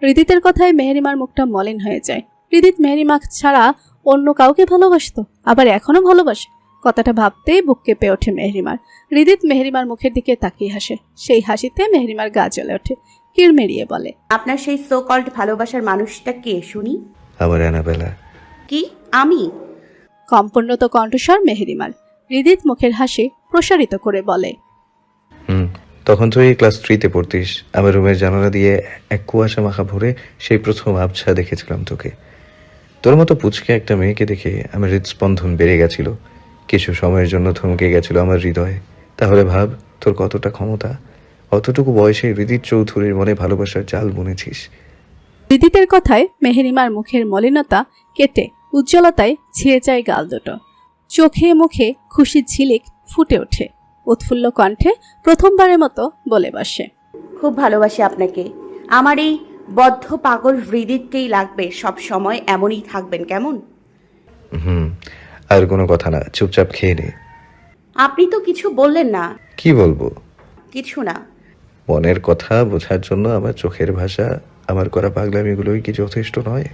হৃদিতের কথায় মেহেরিমার মুখটা মলিন হয়ে যায়। হৃদিত মেহেরিমা ছাড়া অন্য কাউকে ভালোবাসতো, আবার এখনো ভালোবাসে। কথাটা ভাবতেই বুক কেঁপে ওঠে মেহেরিমার। হৃদিত মেহেরিমার মুখের দিকে তাকিয়ে হাসে। সেই হাসিতে মেহেরিমার গা জ্বলে ওঠে। কিরমিরিয়ে বলে, আপনার সেই সো কল্ড ভালোবাসার মানুষটা কে শুনি? আমার অ্যানাবেলা। কি আমি? কম্পন্নত কণ্ঠস্বর মেহেরিমার। হৃদিত মুখের হাসি প্রসারিত করে বলে, তখন তুই ক্লাস 3-তে পড়তিস। আমার রুমের জানালা দিয়ে এক কুয়াশা মাখা ভরে সেই প্রথম আবছা দেখেছিলাম তোকে। তোর মতো পুচকে একটা মেয়েকে দেখে আমার হৃদস্পন্দন বেড়ে গেছিল। কিছু সময়ের জন্য থমকে গেছিল আমার হৃদয়ে। তাহলে ভাব তোর কতটা ক্ষমতা। অতটুকু বয়সে হৃদিত চৌধুরীর মনে ভালোবাসার জাল বুনেছিস। হৃদিতের কথায় মেহেরিমার মুখের মলিনতা কেটে উজ্জ্বলতায় ছেয়ে যায় গাল দুটো। চোখে মুখে খুশি ঝিলিক ফুটে ওঠে। উৎফুল্ল কণ্ঠে প্রথমবারের মতো বলে বসে, খুব ভালোবাসি আপনাকে। আমার এই বদ্ধ পাগল হৃদিতকেই লাগবে, সব সময় এমনই থাকবেন কেমন? আর কোনো কথা না, চুপচাপ খেয়ে নে। আপনি তো কিছু বললেন না। কি বলবো? কিছু না। মনের কথা বোঝার জন্য আমার চোখের ভাষা, আমার করা পাগলামিগুলোই কি যথেষ্ট নয়?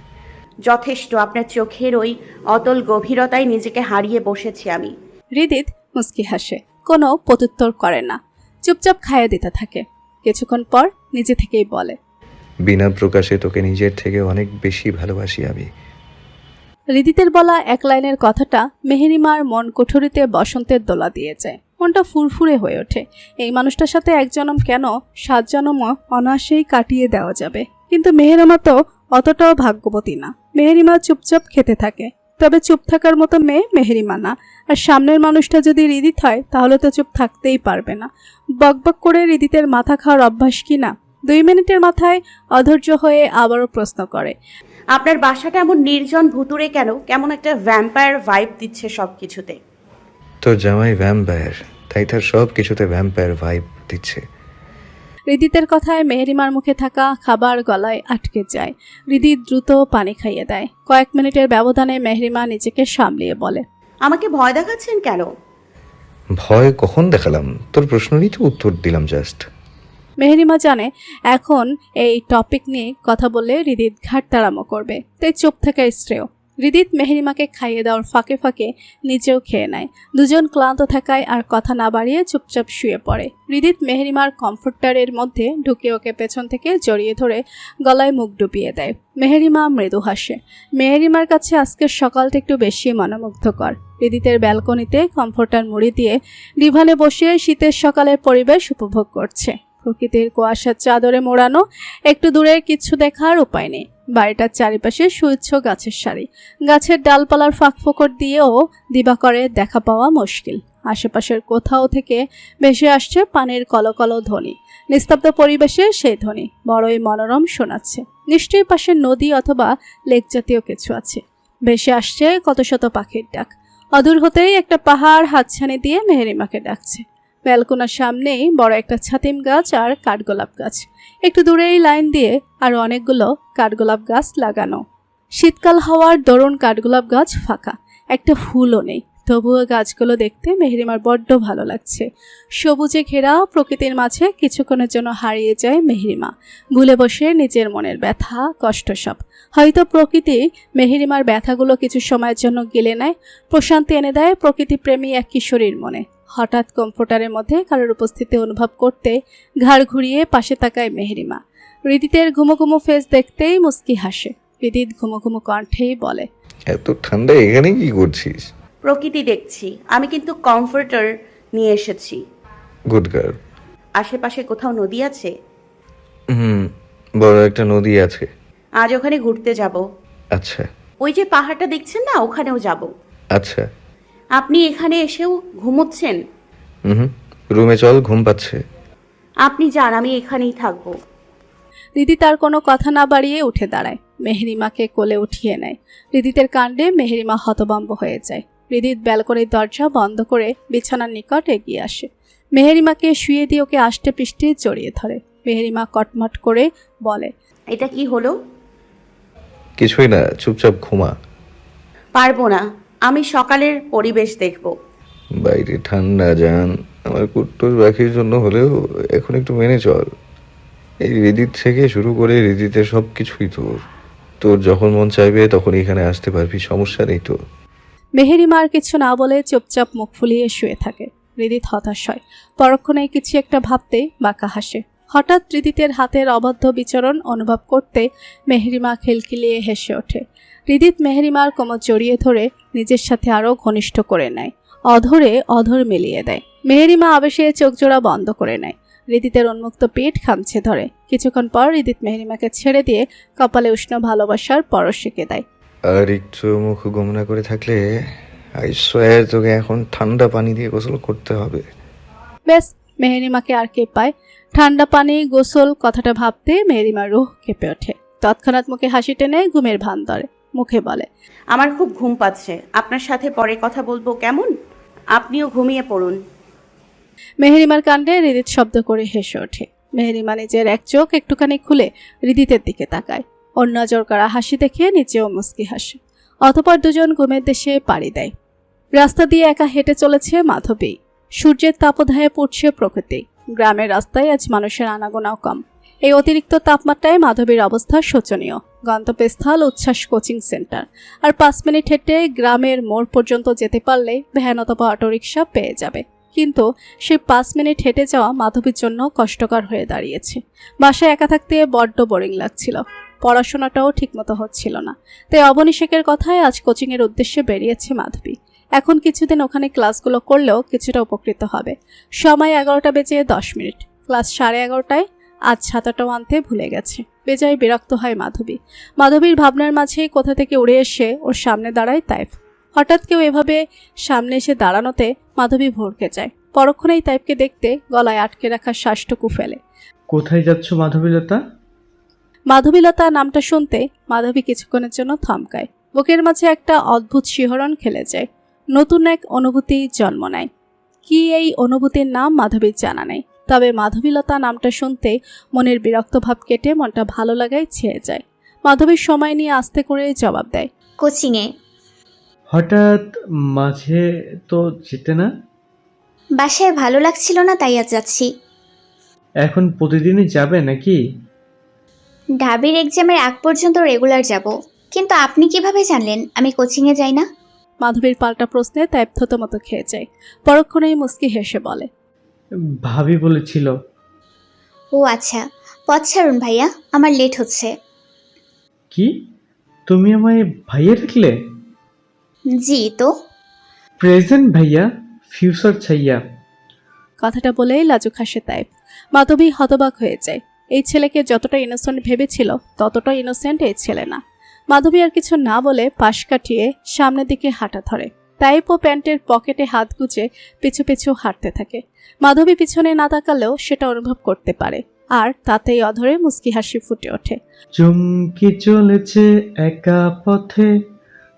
যথেষ্ট। আপনার চোখের ওই অতল গভীরতায় নিজেকে হারিয়ে বসেছি আমি। হৃদিত মুস্কি হাসে, কোনো প্রত্যুত্তর করে না। চুপচাপ খাইয়ে দিতে থাকে। কিছুক্ষণ পর নিজে থেকেই বলে, বিনা প্রকাশে তোকে নিজের থেকে অনেক বেশি ভালোবাসি আমি। হৃদিতের বলা এক লাইনের কথাটা মেহেরিমার মন কুঠুরিতে বসন্তের দোলা দিয়ে যায়। মনটা ফুরফুরে হয়ে ওঠে। এই মানুষটার সাথে এক জনম কেন 7 জনমও অনায়াসেই কাটিয়ে দেওয়া যাবে। কিন্তু মেহেরিমা তো অতটাও ভাগ্যবতী না। মেহেরিমা চুপচাপ খেতে থাকে। তবে চুপ থাকার মতো মেয়ে মেহেরিমা না। আর সামনের মানুষটা যদি হৃদিত হয় তাহলে তো চুপ থাকতেই পারবে না। বকবক করে হৃদিতের মাথা খাওয়ার অভ্যাস কি না? 2 মিনিটের মাথায় অধৈর্য হয়ে আবারও প্রশ্ন করে, আপনার বাসাটা এমন নির্জন ভুতুরে কেন? কেমন একটা ভ্যাম্পায়ার ভাইব দিচ্ছে সব কিছুতে। তোর জামাই ভ্যাম্পায়ার, তাই তার সব কিছুতে ভ্যাম্পায়ার ভাইব দিচ্ছে। হৃদিতের কথায় মেহেরিমার মুখে থাকা খাবার গলায় আটকে যায়। হৃদিত দ্রুত পানি খাইয়ে দেয়। কয়েক মিনিটের ব্যবধানে মেহেরিমা নিজেকে সামলিয়ে বলে, আমাকে ভয় দেখাচ্ছেন কেন? ভয় কখন দেখালাম? তোর প্রশ্নেরই তো উত্তর দিলাম জাস্ট। মেহেরিমা জানে এখন এই টপিক নিয়ে কথা বললে হৃদিত ঘাটতাড়ামো করবে, তাই চুপ থাকা শ্রেয়। হৃদিত মেহেরিমাকে খাইয়ে দেওয়ার ফাঁকে ফাঁকে নিজেও খেয়ে নেয়। দুজন ক্লান্ত থাকায় আর কথা না বাড়িয়ে চুপচাপ শুয়ে পড়ে। হৃদিত মেহেরিমার কমফোর্টারের মধ্যে ঢুকে ওকে পেছন থেকে জড়িয়ে ধরে গলায় মুখ ডুবিয়ে দেয়। মেহেরিমা মৃদু হাসে। মেহেরিমার কাছে আজকের সকালটা একটু বেশি মনোমুগ্ধকর। হৃদিতের ব্যালকনিতে কমফোর্টার মুড়ি দিয়ে ডিভানে বসে শীতের সকালের পরিবেশ উপভোগ করছে। প্রকৃতির কুয়াশার চাদরে মোড়ানো, একটু দূরের কিছু দেখার উপায় নেই। বাড়িটার চারিপাশে সুউচ্চ গাছের সারি, গাছের ডালপালার ফাঁকফোকর দিয়েও দিবাকরে দেখা পাওয়া মুশকিল। আশেপাশের কোথাও থেকে ভেসে আসছে পানির কলকল ধ্বনি। নিস্তব্ধ পরিবেশে সেই ধ্বনি বড়ই মনোরম শোনাচ্ছে। নিশ্চয়ই পাশে নদী অথবা লেক জাতীয় কিছু আছে। ভেসে আসছে কত শত পাখির ডাক। অদূর হতেই একটা পাহাড় হাতছানি দিয়ে মেহেরিমাকে ডাকছে। ব্যালকোনার সামনেই বড় একটা ছাতিম গাছ আর কাঠগোলাপ গাছ। একটু দূরেই লাইন দিয়ে আরো অনেকগুলো কাঠগোলাপ গাছ লাগানো। শীতকাল হওয়ার দরুন কাঠগোলাপ গাছ ফাঁকা, একটা ফুলও নেই। তবুও গাছগুলো দেখতে মেহেরিমার বড্ড ভালো লাগছে। সবুজে ঘেরা প্রকৃতির মাঝে কিছুক্ষণের জন্য হারিয়ে যায় মেহেরিমা, ভুলে বসে নিজের মনের ব্যথা কষ্ট সব। হয়তো প্রকৃতি মেহেরিমার ব্যথাগুলো কিছু সময়ের জন্য গিলে নেয়, প্রশান্তি এনে দেয় প্রকৃতি প্রেমী এক কিশোরীর মনে। হঠাৎ কম্পিউটারের মধ্যে কারোর উপস্থিতি অনুভব করতে ঘাড় ঘুরিয়ে পাশে তাকায় মেহেরিমা। হৃদিতের ঘুমো ঘুমো ফেস দেখতেই মুস্কি হাসে। হৃদিত ঘুমো ঘুমো কণ্ঠেই বলে, এত ঠান্ডা এখানে কি করছিস? প্রকৃতি দেখছি। আমি কিন্তু কমফোর্টার নিয়ে এসেছি। Good girl. আশেপাশে কোথাও নদী আছে? বড় একটা নদী আছে। আজ ওখানে ঘুরতে যাব। আচ্ছা ওই যে পাহাড়টা দেখছেন না, ওখানেও যাব। আচ্ছা। আপনি এখানে এসেও ঘুমোচ্ছেন? রুমে চল, ঘুম পাচ্ছে। আপনি যান, আমি এখানেই থাকবো। হৃদি তার কোনো কথা না বাড়িয়ে উঠে দাঁড়ায়, মেহেরিমাকে কোলে উঠিয়ে নেয়। হৃদিতের কাণ্ডে মেহেরিমা হতভম্ব হয়ে যায়। হৃদিত ব্যালকনির দরজা বন্ধ করে বিছানার নিকট এগিয়ে আসে। মেহেরিমাকে শুয়ে দিয়ে ওকে আষ্টে পৃষ্ঠে জড়িয়ে ধরে। মেহেরিমা কটমট করে বলে, এটা কি হলো? কিছুই না, চুপচাপ ঘুমা। পারবো না, আমি সকালের পরিবেশ দেখব। বাইরে ঠান্ডা জান, আমার কুট্টুস পাখির জন্য হলেও এখন একটু মেনে চল। এই হৃদিত থেকে শুরু করে হৃদিতের সব কিছুই তোর। তোর যখন মন চাইবে তখন এখানে আসতে পারবি, সমস্যা নেই তো। মেহেরিমা আর কিছু না বলে চুপচাপ মুখ ফুলিয়ে শুয়ে থাকে। হৃদিত হতাশ হয়। পরক্ষণে কিছু একটা ভাবতে বাঁকা হাসে। হঠাৎ হৃদিতের হাতের অবাধ্য বিচরণ অনুভব করতে মেহেরিমা খিলখিলিয়ে হেসে ওঠে। হৃদিত মেহেরিমার কোমর জড়িয়ে ধরে নিজের সাথে আরও ঘনিষ্ঠ করে নেয়। অধরে অধর মিলিয়ে দেয়। মেহেরিমা আবেশে চোখ জোড়া বন্ধ করে নেয়। হৃদিতের উন্মুক্ত পেট খামছে ধরে। কিছুক্ষণ পর হৃদিত মেহেরিমাকে ছেড়ে দিয়ে কপালে উষ্ণ ভালোবাসার পরশ এঁকে দেয়। আর একটু মুখ গোমরা করে থাকলে আই সোয়ার তোকে এখন ঠান্ডা পানি দিয়ে গোসল করতে হবে। ব্যাস, মেহেরিমাকে আর কে পায়। ঠান্ডা পানি গোসল কথাটা ভাবতে মেহেরিমার রুহ কেঁপে ওঠে। তৎক্ষণাৎ মুখে হাসি টেনে ঘুমের ভান ধরে। মুখে বলে, আমার খুব ঘুম পাচ্ছে, আপনার সাথে পরে কথা বলবো কেমন? আপনিও ঘুমিয়ে পড়ুন। মেহেরিমার কাণ্ডে হৃদিত শব্দ করে হেসে ওঠে। মেহেরিমা নিজের এক চোখ একটুখানি খুলে হৃদিতের দিকে তাকায়। ওর নজর করা হাসি দেখে নিজেও মুস্কি হাসে। অতঃপর দুজন ঘুমের দেশে পাড়ি দেয়। রাস্তা দিয়ে একা হেঁটে চলেছে মাধবী। সূর্যের তাপদাহে পড়ছে প্রকৃতি। গ্রামের রাস্তায় আজ মানুষের আনাগোনাও কম। এই অতিরিক্ত তাপমাত্রায় মাধবীর অবস্থা শোচনীয়। গন্তব্যস্থল উচ্ছ্বাস কোচিং সেন্টার। আর 5 মিনিট হেঁটে গ্রামের মোড় পর্যন্ত যেতে পারলে ভ্যান অথবা অটোরিকশা পেয়ে যাবে। কিন্তু সেই 5 মিনিট হেঁটে যাওয়া মাধবীর জন্য কষ্টকর হয়ে দাঁড়িয়েছে। বাসায় একা থাকতে বড্ড বোরিং লাগছিল। পড়াশোনাটাও ঠিকমতো হচ্ছিল না। তাই অবনিশেখের কথায় আজ কোচিংয়ের উদ্দেশ্যে বেরিয়েছে মাধবী। এখন কিছুদিন ওখানে ক্লাসগুলো করলেও কিছুটা উপকৃত হবে। সময় 11টা বেজে 10 মিনিট। ক্লাস 11:30টায়। আজ ছাতাটাও আনতে ভুলে গেছে। বেজায় বিরক্ত হয় মাধবী। মাধবীর ভাবনার মাঝে কোথা থেকে উড়ে এসে ওর সামনে দাঁড়ায় তাইফ। হঠাৎ কেউ এভাবে সামনে এসে দাঁড়ানোতে মাধবী ভড়কে যায়। পরক্ষণেই তাইফকে দেখতে গলায় আটকে রাখা শ্বাসটুকু ফেলে। কোথায় যাচ্ছ মাধবীলতা? মাধবীলতা নামটা শুনতে মাধবী কিছুক্ষণের জন্য থমকায়। বুকের মাঝে একটা অদ্ভুত শিহরণ খেলে যায়। নতুন এক অনুভূতি জন্ম নেয়। কি এই অনুভূতির নাম মাধবীর জানা নেই। তবে মাধবীলতা নামটা শুনতে মনের বিরক্ত ভাব কেটে মনটা ভালো লাগায় ছেয়ে যায়। মাধবীর সময় নিয়ে আস্তে করে জবাব দেয়, কোচিংয়ে। হঠাৎ মাঝে তো যেতে না? বাসায় ভালো লাগছিল না, তাই আজ যাচ্ছি। এখন প্রতিদিনই যাবে নাকি? ঢাবির এক্সামের আগ পর্যন্ত রেগুলার যাব, কিন্তু আপনি কিভাবে জানলেন আমি কোচিংয়ে যাই না? মাধবীর পাল্টা প্রশ্নে তাইপ থতমত খেয়ে যায়। পরক্ষণেই মুস্কি হেসে বলে, ভাবি বলেছিল। ও আচ্ছা, পথ ছাড়ুন ভাইয়া, আমার লেট হচ্ছে। কি, তুমি আমায় ভাইয়া ডাকলে? জি তো। প্রেজেন্ট ভাইয়া, ফিউচার ছাইয়া। কথাটা বলেই লাজুক হাসে তাইপ। মাধবী হতবাক হয়ে যায়। এই ছেলেকে যতটা ইনোসেন্ট ভেবেছিল ততটা ইনোসেন্ট এই ছেলে না। মাধবী আর কিছু না বলে পাশ কাটিয়ে সামনের দিকে হাঁটা ধরে। তাইপও প্যান্টের পকেটে হাত গুজে পিছু পিছু হাঁটতে থাকে। মাধবী পিছনে না তাকালেও সেটা অনুভব করতে পারে, আর তাতেই অধরে মুস্কি হাসি ফুটে ওঠে। চমকে চলেছে একা পথে,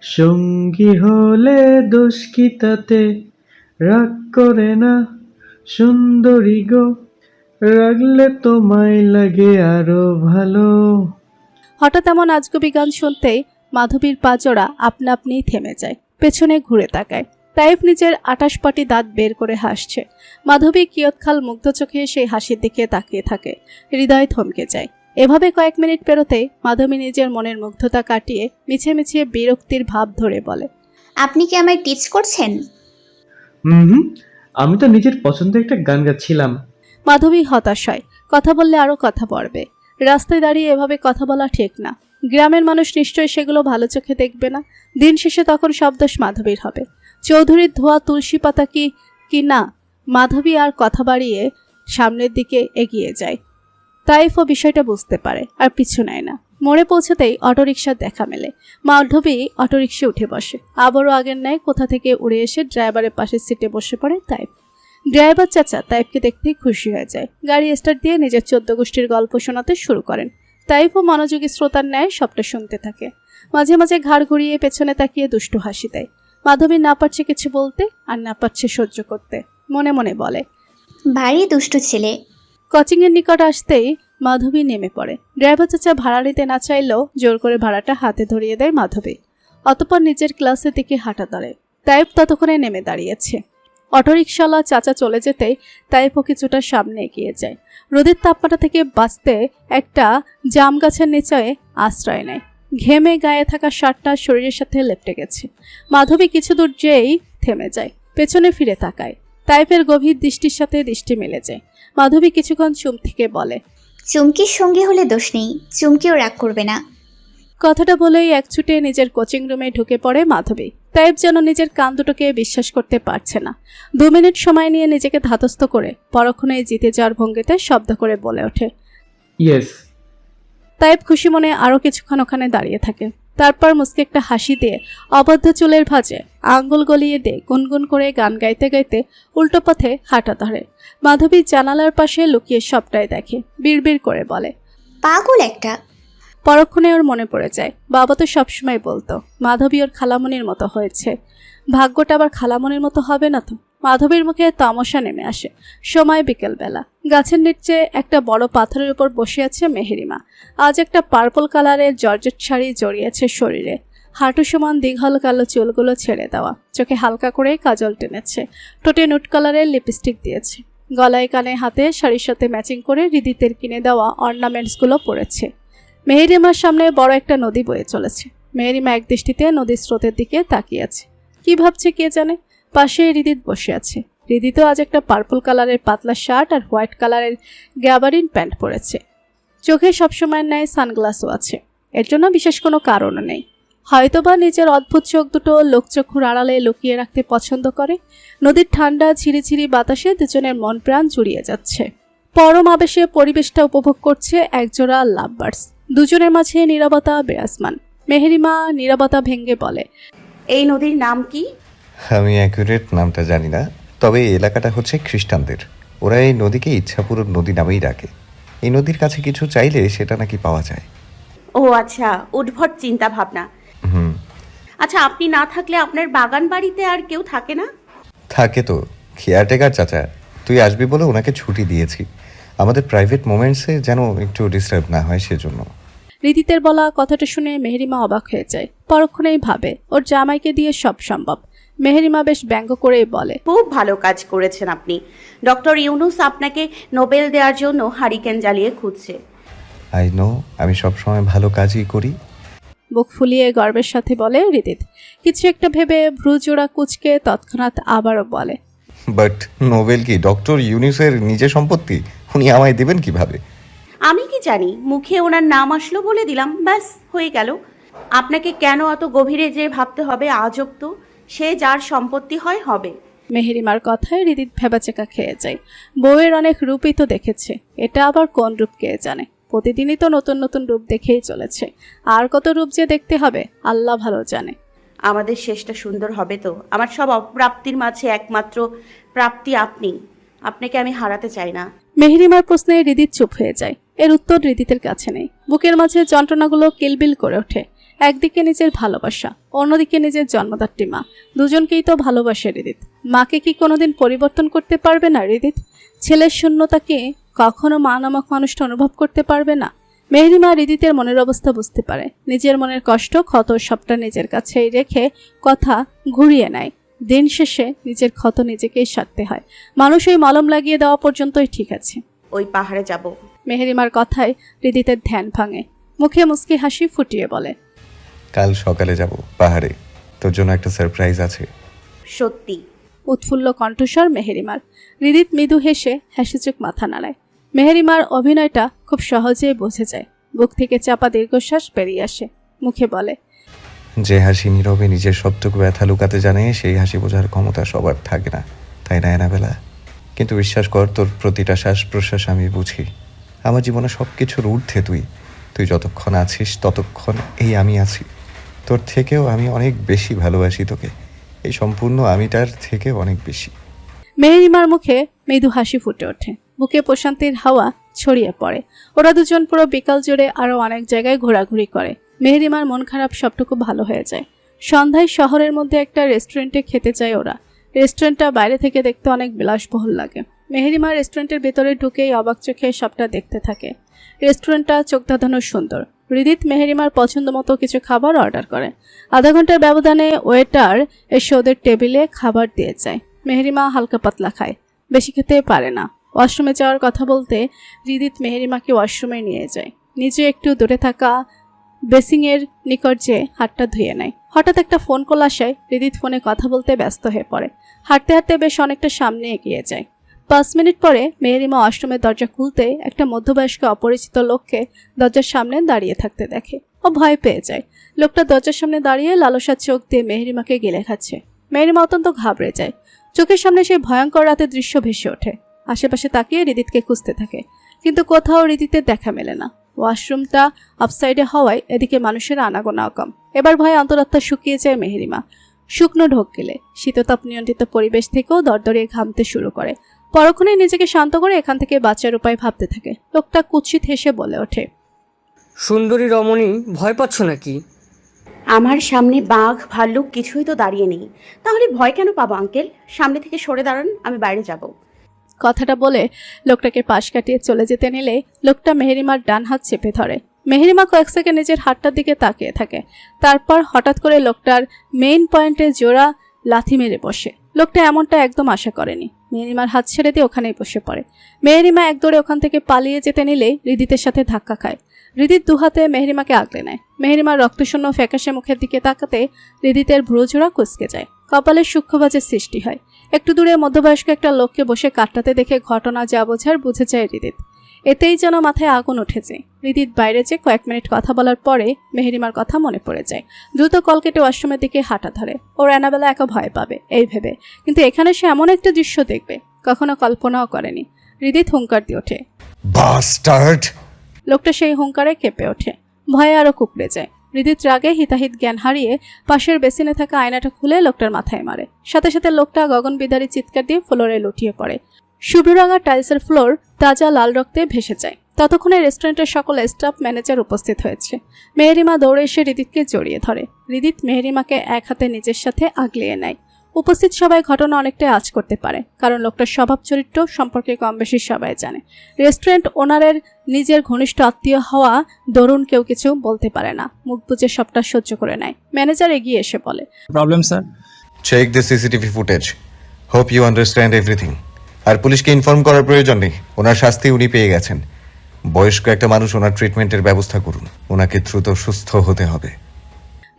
সঙ্গী হলে দোষ কি তাতে? রাগ করে না সুন্দরী গো, রাগলে তোমায় লাগে আরো ভালো। হঠাৎ এমন আজগুবি গান শুনতেই মাধবীর পা জোড়া আপনা আপনিই থেমে যায়। পেছনে ঘুরে তাকায়। তাইপ নিজের 28 দাঁত বের করে হাসছে। মাধবী কিয়ৎকাল মুগ্ধ চোখে সেই হাসির দিকে তাকিয়ে থাকে। হৃদয় থমকে যায়। এভাবে কয়েক মিনিট পেরোতেই মাধবী নিজের মনের মুগ্ধতা কাটিয়ে মিছিয়ে মিছিয়ে বিরক্তির ভাব ধরে বলে, আপনি কি আমায় টিচ করছেন? হুম, আমি তো নিজের পছন্দের একটা গান গাচ্ছিলাম। মাধবী হতাশ হয়। কথা বললে আরো কথা পড়বে। রাস্তায় দাঁড়িয়ে এভাবে কথা বলা ঠিক না। গ্রামের মানুষ নিশ্চয়ই সেগুলো ভালো চোখে দেখবে না। দিন শেষে তখন সব দোষ মাধবীর হবে। চৌধুরীর ধোয়া তুলসী পাতা কি না। মাধবী আর কথা বাড়িয়ে সামনের দিকে এগিয়ে যায়। তাইফও বিষয়টা বুঝতে পারে আর পিছু নেয় না। মোড়ে পৌঁছাতেই অটোরিকশার দেখা মেলে। মাধবী অটোরিকশা উঠে বসে। আবারও আগের ন্যায় কোথা থেকে উড়ে এসে ড্রাইভারের পাশের সিটে বসে পড়ে তাইপ। ড্রাইভার চাচা তাইপকে দেখতেই খুশি হয়ে যায়। গাড়ি স্টার্ট দিয়ে নিজের 14 গোষ্ঠীর গল্প শোনাতে শুরু করেন। তাইপও মনোযোগী শ্রোতার ন্যায় সবটা শুনতে থাকে। মাঝে মাঝে ঘাড় ঘুরিয়ে পেছনে তাকিয়ে দুষ্টু হাসি দেয়। মাধবী না পারছে কিছু বলতে আর না পারছে সহ্য করতে। মনে মনে বলে, ভারী দুষ্টু ছেলে। কোচিংয়ের নিকট আসতেই মাধবী নেমে পড়ে। ড্রাইভার চাচা ভাড়া নিতে না চাইলেও জোর করে ভাড়াটা হাতে ধরিয়ে দেয় মাধবী। অতঃপর নিজের ক্লাসের দিকে হাঁটা ধরে। তাইপ ততক্ষণে নেমে দাঁড়িয়েছে। অটোরিকশাওয়ালা চাচা চলে যেতেই তাইপও কিছুটা সামনে এগিয়ে যায়। রোদের তাপমাত্রা থেকে বাঁচতে একটা জাম গাছের নিচে আশ্রয় নেয়। ঘেমে গায়ে থাকা শার্টটা শরীরের সাথে লেপটে গেছে। মাধবী কিছু দূর যেয়েই থেমে যায়। পেছনে ফিরে তাকায়। তাইপের গভীর দৃষ্টির সাথে দৃষ্টি মিলে যায়। মাধবী কিছুক্ষণ চুপ থেকে বলে, চুমকির সঙ্গী হলে দোষ নেই, চুমকিও রাগ করবে না। কথাটা বলেই এক ছুটে নিজের কোচিং রুমে ঢুকে পড়ে মাধবী। তাইপ যেন নিজের কান দুটোকে বিশ্বাস করতে পারছে না। 2 মিনিট সময় নিয়ে নিজেকে ধাতস্থ করে পরক্ষণেই জিতে যাওয়ার ভঙ্গিতে শব্দ করে বলে ওঠে, ইয়েস। তাইপ খুশি মনে আরও কিছুক্ষণ ওখানে দাঁড়িয়ে থাকে। তারপর মুস্কে একটা হাসি দিয়ে অবদ্ধ চুলের ভাঁজে আঙ্গুল গলিয়ে দিয়ে গুনগুন করে গান গাইতে গাইতে উল্টো পথে হাঁটা ধরে। মাধবী জানালার পাশে লুকিয়ে সবটাই দেখে। বিড়বিড় করে বলে, পাগল একটা। পরক্ষণে ওর মনে পড়ে যায় বাবা তো সবসময় বলতো মাধবী ওর খালামণির মতো হয়েছে। ভাগ্যটা আবার খালামণির মতো হবে না তো। মাধবীর মুখে তামাশা নেমে আসে। সময় বিকেলবেলা। গাছের নিচে একটা বড় পাথরের উপর বসে আছে মেহেরিমা। আজ একটা পার্পল কালারের জর্জেট শাড়ি জড়িয়েছে শরীরে। হাঁটু সমান দীঘল কালো চুলগুলো ছেড়ে দেওয়া। চোখে হালকা করে কাজল টেনেছে। ঠোঁটে নুট কালারের লিপস্টিক দিয়েছে। গলায় কানে হাতে শাড়ির সাথে ম্যাচিং করে রিদিতের কিনে দেওয়া অর্নামেন্টসগুলো পরেছে। মেহেরিমার সামনে বড় একটা নদী বয়ে চলেছে। মেহেরিমা এক দৃষ্টিতে নদীর স্রোতের দিকে তাকিয়ে আছে। কি ভাবছে কে জানে। পাশে রিদিত বসে আছে। রিদিতও আজ একটা পার্পল কালারের পাতলা শার্ট আর হোয়াইট কালারের গ্যাবারিন প্যান্ট পরেছে। চোখে সবসময়ের ন্যায় সানগ্লাসও আছে। এর জন্য বিশেষ কোনো কারণও নেই। হয়তোবা নিজের অদ্ভুত চোখ দুটো লোকচক্ষুর আড়ালে লুকিয়ে রাখতে পছন্দ করে। নদীর ঠান্ডা ঝিরিঝিরি বাতাসে দুজনের মন প্রাণ জুড়িয়ে যাচ্ছে। পরম আবেশে পরিবেশটা উপভোগ করছে একজোড়া লাভবার্ডস। দুজনের মাঝে নীরবতা বিরাজমান। মেহেরিমা নীরবতা ভেঙে বলে, এই নদীর নাম কি? আমি অ্যাকুরেট নামটা জানি না, তবে এই এলাকাটা হচ্ছে খ্রিস্টানদের। ওরা এই নদীকে ইচ্ছাপুরম নদী নামেই ডাকে। এই নদীর কাছে কিছু চাইলে সেটা নাকি পাওয়া যায়। ও আচ্ছা, উদ্ভট চিন্তা ভাবনা। হুম, আচ্ছা, আপনি না থাকলে আপনার বাগান বাড়িতে আর কেউ থাকে না? থাকে তো, কেয়ারটেকার চাচা। তুই আসবি বলে ওনাকে ছুটি দিয়েছি। আমাদের প্রাইভেট মোমেন্টসে যেন একটু ডিস্টার্ব না হয় সেজন্য। রিদিতের বলা কথাটা শুনে মেহেরিমা অবাক হয়ে যায়। পরক্ষণেই ভাবে ওর জামাইকে দিয়ে সব সম্ভব। মেহেরিমা বেশ ব্যঙ্গ করেই বলে, খুব ভালো কাজ করেছেন আপনি। ডক্টর ইউনুস আপনাকে নোবেল দেওয়ার জন্য হারিকেন জ্বালিয়ে খুঁজছে। আই নো, আমি সবসময় ভালো কাজই করি। বুক ফুলিয়ে গর্বের সাথে বলে হৃদিত। কিছু একটা ভেবে ভ্রুজোড়া কুচকে তৎক্ষণাৎ আবারও বলে, বাট নোবেল কি ডক্টর ইউনিসের নিজের সম্পত্তি? উনি আমায় দেবেন কিভাবে? আমি কি জানি, মুখে ওনার নাম আসলো বলে দিলাম, ব্যাস হয়ে গেল। আপনাকে কেন অত গভীরে যে ভাবতে হবে? আজব তো, সে যার সম্পত্তি হয় হবে। মেহেরিমার কথায় হৃদিত ভেবাচেকা খেয়ে যায়। বউয়ের অনেক রূপই তো দেখেছে, এটা আবার কোন রূপ কে জানে। প্রতিদিনই তো নতুন নতুন রূপ দেখেই চলেছে, আর কত রূপ যে দেখতে হবে আল্লাহ ভালো জানে। আমাদের শেষটা সুন্দর হবে তো। আমার সব অপ্রাপ্তির মাঝে একমাত্র প্রাপ্তি আপনি। আপনাকে আমি হারাতে চাই না। মেহেরিমার প্রশ্নে হৃদিত চুপ হয়ে যায়। এর উত্তর হৃদিতের কাছে নেই। বুকের মাঝে যন্ত্রণাগুলো কিলবিল করে ওঠে। একদিকে নিজের ভালোবাসা, অন্যদিকে নিজের জন্মদাত্রী মা, দুজনকেই তো ভালোবাসে হৃদিত। মাকে কি কোনোদিন পরিবর্তন করতে পারবে না হৃদিত? ছেলের শূন্যতাকে কখনো মা নামক মানুষটা অনুভব করতে পারবে না? মেহেরিমা হৃদিতের মনের অবস্থা বুঝতে পারে। নিজের মনের কষ্ট ক্ষত সবটা নিজের কাছেই রেখে কথা ঘুরিয়ে নেয়। দিন শেষে নিজের ক্ষত নিজেকেই সারতে হয়। মানুষ ওই মলম লাগিয়ে দেওয়া পর্যন্তই ঠিক আছে। ওই পাহাড়ে যাব। মেহেরিমার কথায় হৃদিতের ধ্যান ভাঙে। মুখে মুচকি হাসি ফুটিয়ে বলে, কাল সকালে যাব পাহাড়ে, তোর জন্য একটা সারপ্রাইজ আছে। সত্যি? উৎফুল্ল কণ্ঠস্বর মেহেরিমার। হৃদিত মৃদু হেসে চোখ মাথা নাড়ায়। মেহেরিমার অভিনয়টা খুব সহজেই বোঝা যায়। বুক থেকে চাপা দীর্ঘশ্বাস বেরিয়ে আসে। মুখে বলে, যে হাসি নীরবে নিজের সবটুকু ব্যথা লুকাতে জানে, সেই হাসি বোঝার ক্ষমতা সবার থাকে না, তাই না এনাবেলা? কিন্তু বিশ্বাস কর, তোর প্রতিটা শ্বাস প্রশ্বাস আমি বুঝি। আমার জীবনে সব কিছুর ঊর্ধ্বে তুই। তুই যতক্ষণ আছিস ততক্ষণ এই আমি আছি। তোর থেকেও আমি অনেক বেশি ভালোবাসি তোকে, এই সম্পূর্ণ আমিটার থেকে অনেক বেশি। মেহেরিমার মুখে মৃদু হাসি ফুটে ওঠে। বুকে প্রশান্তির হাওয়া ছড়িয়ে পড়ে। ওরা দুজন পুরো বিকাল জুড়ে আরও অনেক জায়গায় ঘোরাঘুরি করে। মেহেরিমার মন খারাপ সবটুকু ভালো হয়ে যায়। সন্ধ্যায় শহরের মধ্যে একটা রেস্টুরেন্টে খেতে যায় ওরা। রেস্টুরেন্টটা বাইরে থেকে দেখতে অনেক বিলাসবহুল লাগে। মেহেরিমা রেস্টুরেন্টের ভেতরে ঢুকেই অবাক চোখে সবটা দেখতে থাকে। রেস্টুরেন্টটা চোখ ধাঁধানো সুন্দর। হৃদিত মেহেরিমার পছন্দ মতো কিছু খাবার অর্ডার করে। আধা ঘন্টার ব্যবধানে ওয়েটার এসে ওদের টেবিলে খাবার দিয়ে যায়। মেহেরিমা হালকা পাতলা খায়, বেশি খেতে পারে না। ওয়াশরুমে যাওয়ার কথা বলতে হৃদিত মেহেরিমাকে ওয়াশরুমে নিয়ে যায়। নিজে একটু দূরে থাকা বেসিংয়ের নিকট যে হাতটা ধুয়ে নেয়। হঠাৎ একটা ফোন কল আসায় হৃদিত ফোনে কথা বলতে ব্যস্ত হয়ে পড়ে। হাঁটতে হাঁটতে বেশ অনেকটা সামনে এগিয়ে যায়। 5 মিনিট পরে মেহেরিমা ওয়াশরুমের দরজা খুলতে একটা মধ্যবয়স্ক অপরিচিত লোককে দরজার সামনে দাঁড়িয়ে থাকতে দেখে। ও ভয় পেয়ে যায়। লোকটা দরজার সামনে দাঁড়িয়ে লালসার চোখ দিয়ে মেহেরিমাকে গিলে খাচ্ছে। মেহেরিমা অত্যন্ত ঘাবড়ে যায়। চোখের সামনে সেই ভয়ঙ্কর রাতের দৃশ্য ভেসে ওঠে। আশেপাশে তাকিয়ে হৃদিতকে খুঁজতে থাকে, কিন্তু কোথাও হৃদিতের দেখা মেলে না। ওয়াশরুমটা আপসাইডে হওয়ায় এদিকে মানুষের আনাগোনাও কম। এবার ভয়ে অন্তরাত্মা শুকিয়ে যায় মেহেরিমা। শুকনো ঢোক গেলে শীততাপ নিয়ন্ত্রিত পরিবেশ থেকেও দরদরিয়ে ঘামতে শুরু করে। পরক্ষণে নিজেকে শান্ত করে এখান থেকে বাঁচার উপায় ভাবতে থাকে। লোকটা কুৎসিত হেসে বলে ওঠে, সুন্দরী রমণী, ভয় পাচ্ছ নাকি? আমার সামনে বাঘ ভাল্লুক কিছুই তো দাঁড়িয়ে নেই, তাহলে ভয় কেন পাবো আঙ্কেল? সামনে থেকে সরে দাঁড়ান, আমি বাইরে যাব। কথাটা বলে লোকটাকে পাশ কাটিয়ে চলে যেতে নিলে লোকটা মেহেরিমার ডান হাত চেপে ধরে। মেহেরিমা কয়েক সেকেন্ড নিজের হাতটার দিকে তাকিয়ে থাকে। তারপর হঠাৎ করে লোকটার মেইন পয়েন্টে জোড়া লাথি মেরে বসে। লোকটা এমনটা একদম আশা করেনি। মেহেরিমার হাত ছেড়ে দিয়ে ওখানেই বসে পড়ে। মেহেরিমা একদৌড়ে ওখান থেকে পালিয়ে যেতে নিলে হৃদিতের সাথে ধাক্কা খায়। হৃদিত দুহাতে মেহেরিমাকে আগলে নেয়। মেহেরিমার রক্তশূন্য ফ্যাকাশে মুখের দিকে তাকাতে হৃদিতের ভ্রুজোড়া কুঁচকে যায়। কপালে সূক্ষ্মবাজের সৃষ্টি হয়। একটু দূরে মধ্যবয়স্ক একটা লোককে বসে কাটটাতে দেখে ঘটনা যা বোঝার বুঝে যায় হৃদিত। এতেই যেন মাথায় আগুন উঠেছে। হৃদিত বাইরে যে কয়েক মিনিট কথা বলার পরে মেহেরিমার কথা মনে পড়ে যায়। দ্রুত কল কেটে ওয়াশরুমের দিকে হাঁটা ধরে। ওর এনাবেলা একা ভয় পাবে এই ভেবে, কিন্তু এখানে সে এমন একটা দৃশ্য দেখবে কখনো কল্পনাও করেনি। হৃদিত হুঙ্কার দিয়ে ওঠে, বাস্টার্ড! লোকটা সেই হুঙ্কারে কেঁপে ওঠে। ভয়ে আরো কুকড়ে যায়। হৃদিত রাগে হিতাহিত জ্ঞান হারিয়ে পাশের বেসিনে থাকা আয়নাটা খুলে লোকটার মাথায় মারে। সাথে সাথে লোকটা গগনবিদারী চিৎকার দিয়ে ফ্লোরে লুটিয়ে পড়ে। শুভ্ররঙা টাইলসের ফ্লোর তাজা লাল রক্তে ভেসে যায়। ততক্ষণে রেস্টুরেন্টের সকল স্টাফ ম্যানেজার উপস্থিত হয়েছে। মেহেরিমা দৌড়ে এসে হৃদিতকে জড়িয়ে ধরে। হৃদিত মেহেরিমাকে এক হাতে নিজের সাথে আগলিয়ে নেয়। উপস্থিত সবাই ঘটনা অনেকটাই আঁচ করতে পারে, কারণ লোকটার স্বভাব চরিত্র সম্পর্কে কম বেশি সবাই জানে। রেস্টুরেন্ট ওনারের নিজের ঘনিষ্ঠ আত্মীয় হওয়া দরুন কেউ কিছু বলতে পারে না, মুখ বুজে সবটা সহ্য করে নেয়। ম্যানেজার এগিয়ে এসে বলে, problem sir? Check the CCTV footage. Hope you understand everything. আর পুলিশকে ইনফর্ম করার প্রয়োজন নেই, ওনার শাস্তি উনি পেয়ে গেছেন। বয়স্ক একটা মানুষ, ওনার ট্রিটমেন্টের ব্যবস্থা করুন। ওনাকে দ্রুত সুস্থ হতে হবে।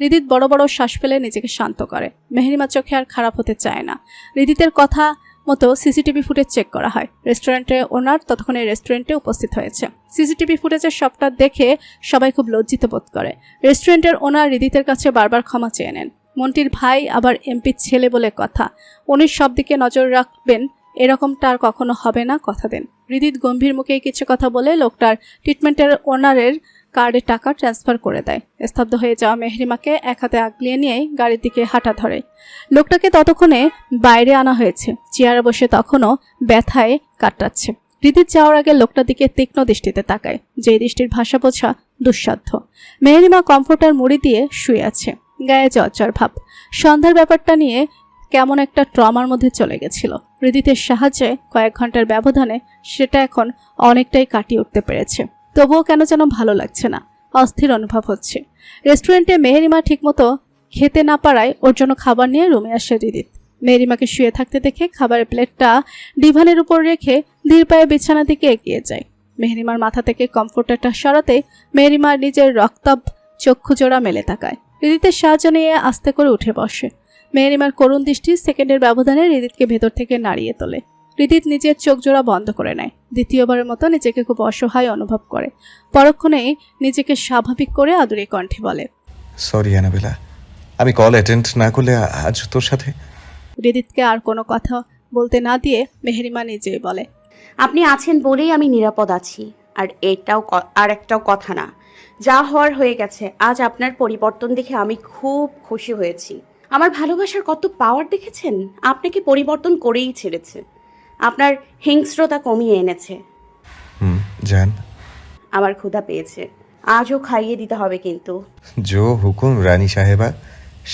হৃদিত বড় বড় শ্বাস ফেলে নিজেকে শান্ত করে। মেহেরিমা চোখে আর খারাপ হতে চায় না। হৃদিতের কথা মতো সিসিটিভি ফুটেজ চেক করা হয়। রেস্টুরেন্টের ওনার ততক্ষণে রেস্টুরেন্টে উপস্থিত হয়েছে। সিসিটিভি ফুটেজের সবটা দেখে সবাই খুব লজ্জিত বোধ করে। রেস্টুরেন্টের ওনার হৃদিতের কাছে বারবার ক্ষমা চেয়ে নেন। মন্টির ভাই আবার এমপির ছেলে বলে কথা, উনি সব দিকে নজর রাখবেন, এরকমটা আর কখনো হবে না, কথা দেন। হৃদিত গম্ভীর মুখে কিছু কথা বলে লোকটার ট্রিটমেন্টের ওনারের কার্ডে টাকা ট্রান্সফার করে দেয়। স্তব্ধ হয়ে যাওয়া মেহরিমাকে এক হাতে আগলিয়ে নিয়ে গাড়ির দিকে হাঁটা ধরে। লোকটাকে ততক্ষণে বাইরে আনা হয়েছে, চেয়ারে বসে তখনও ব্যথায় কাটাচ্ছে। হৃদিত যাওয়ার আগে লোকটার দিকে তীক্ষ্ণ দৃষ্টিতে তাকায়, যে দৃষ্টির ভাষা বোঝা দুঃসাধ্য। মেহরিমা কমফোর্টার মুড়ি দিয়ে শুয়ে আছে, গায়ে জ্বর ভাব। সন্ধ্যার ব্যাপারটা নিয়ে কেমন একটা ট্রমার মধ্যে চলে গেছিল। হৃদিতের সাহায্যে কয়েক ঘন্টার ব্যবধানে সেটা এখন অনেকটাই কাটিয়ে উঠতে পেরেছে। তবুও কেন যেন ভালো লাগছে না, অস্থির অনুভব হচ্ছে। রেস্টুরেন্টে মেহেরিমা ঠিকমতো খেতে না পারায় ওর জন্য খাবার নিয়ে রুমে আসে হৃদিত। মেহেরিমাকে শুয়ে থাকতে দেখে খাবারের প্লেটটা ডিভানের উপর রেখে ধীর পায়ে বিছানার দিকে এগিয়ে যায়। মেহেরিমার মাথা থেকে কমফোর্টারটা সরাতে মেহেরিমা নিজের রক্তাভ চক্ষু জোড়া মেলে তাকায়। হৃদিতের সাহায্য নিয়ে আস্তে করে উঠে বসে। মেহেরিমার করুণ দৃষ্টি সেকেন্ডের ব্যবধানে হৃদিতকে ভেতর থেকে নাড়িয়ে তোলে। হৃদিত নিজের চোখ জোড়া বন্ধ করে নেয়। দ্বিতীয়বারের মতো নিজেকে খুব অসহায় অনুভব করে। পরক্ষণেই নিজেকে স্বাভাবিক করে আদুরে কণ্ঠে বলে, সরি অ্যানাবেলা, আমি কল অ্যাটেন্ড না করলে আজ তোর সাথে। হৃদিতকে আর কোনো কথা বলতে না দিয়ে মেহেরিমা নিজেই বলে, আপনি আছেন বলেই আমি নিরাপদ আছি। আর আর একটাও কথা না, যা হওয়ার হয়ে গেছে। আজ আপনার পরিবর্তন দেখে আমি খুব খুশি হয়েছি। আমার ভালোবাসার কত পাওয়ার দেখেছেন? আপনাকে পরিবর্তন করেই ছেড়েছে, আপনার হিংস্রতা কমিয়ে এনেছে। জান, আমার ক্ষুধা পেয়েছে, আজও খাইয়ে দিতে হবে কিন্তু। জো হুকুম রানী সাহেবা।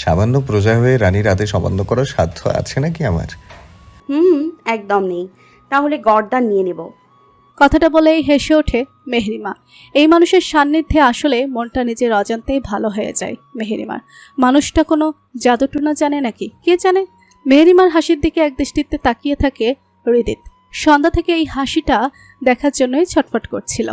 সামান্য প্রজা হয়ে রানীর আদেশ অমান্য করার সাধ্য আছে নাকি আমার? একদম নেই। তাহলে গর্দান নিয়ে নেব। কথাটা বলেই হেসে ওঠে মেহরিমা। এই মানুষের সান্নিধ্যে আসলে মনটা নিজের অজান্তেই ভালো হয়ে যায় মেহরিমার। মানুষটা কোনো জাদুটুনা জানে নাকি, কে জানে। মেহরিমার হাসির দিকে এক দৃষ্টিতে তাকিয়ে থাকে হৃদিত। সন্ধ্যা থেকে এই হাসিটা দেখার জন্যই ছটফট করছিল।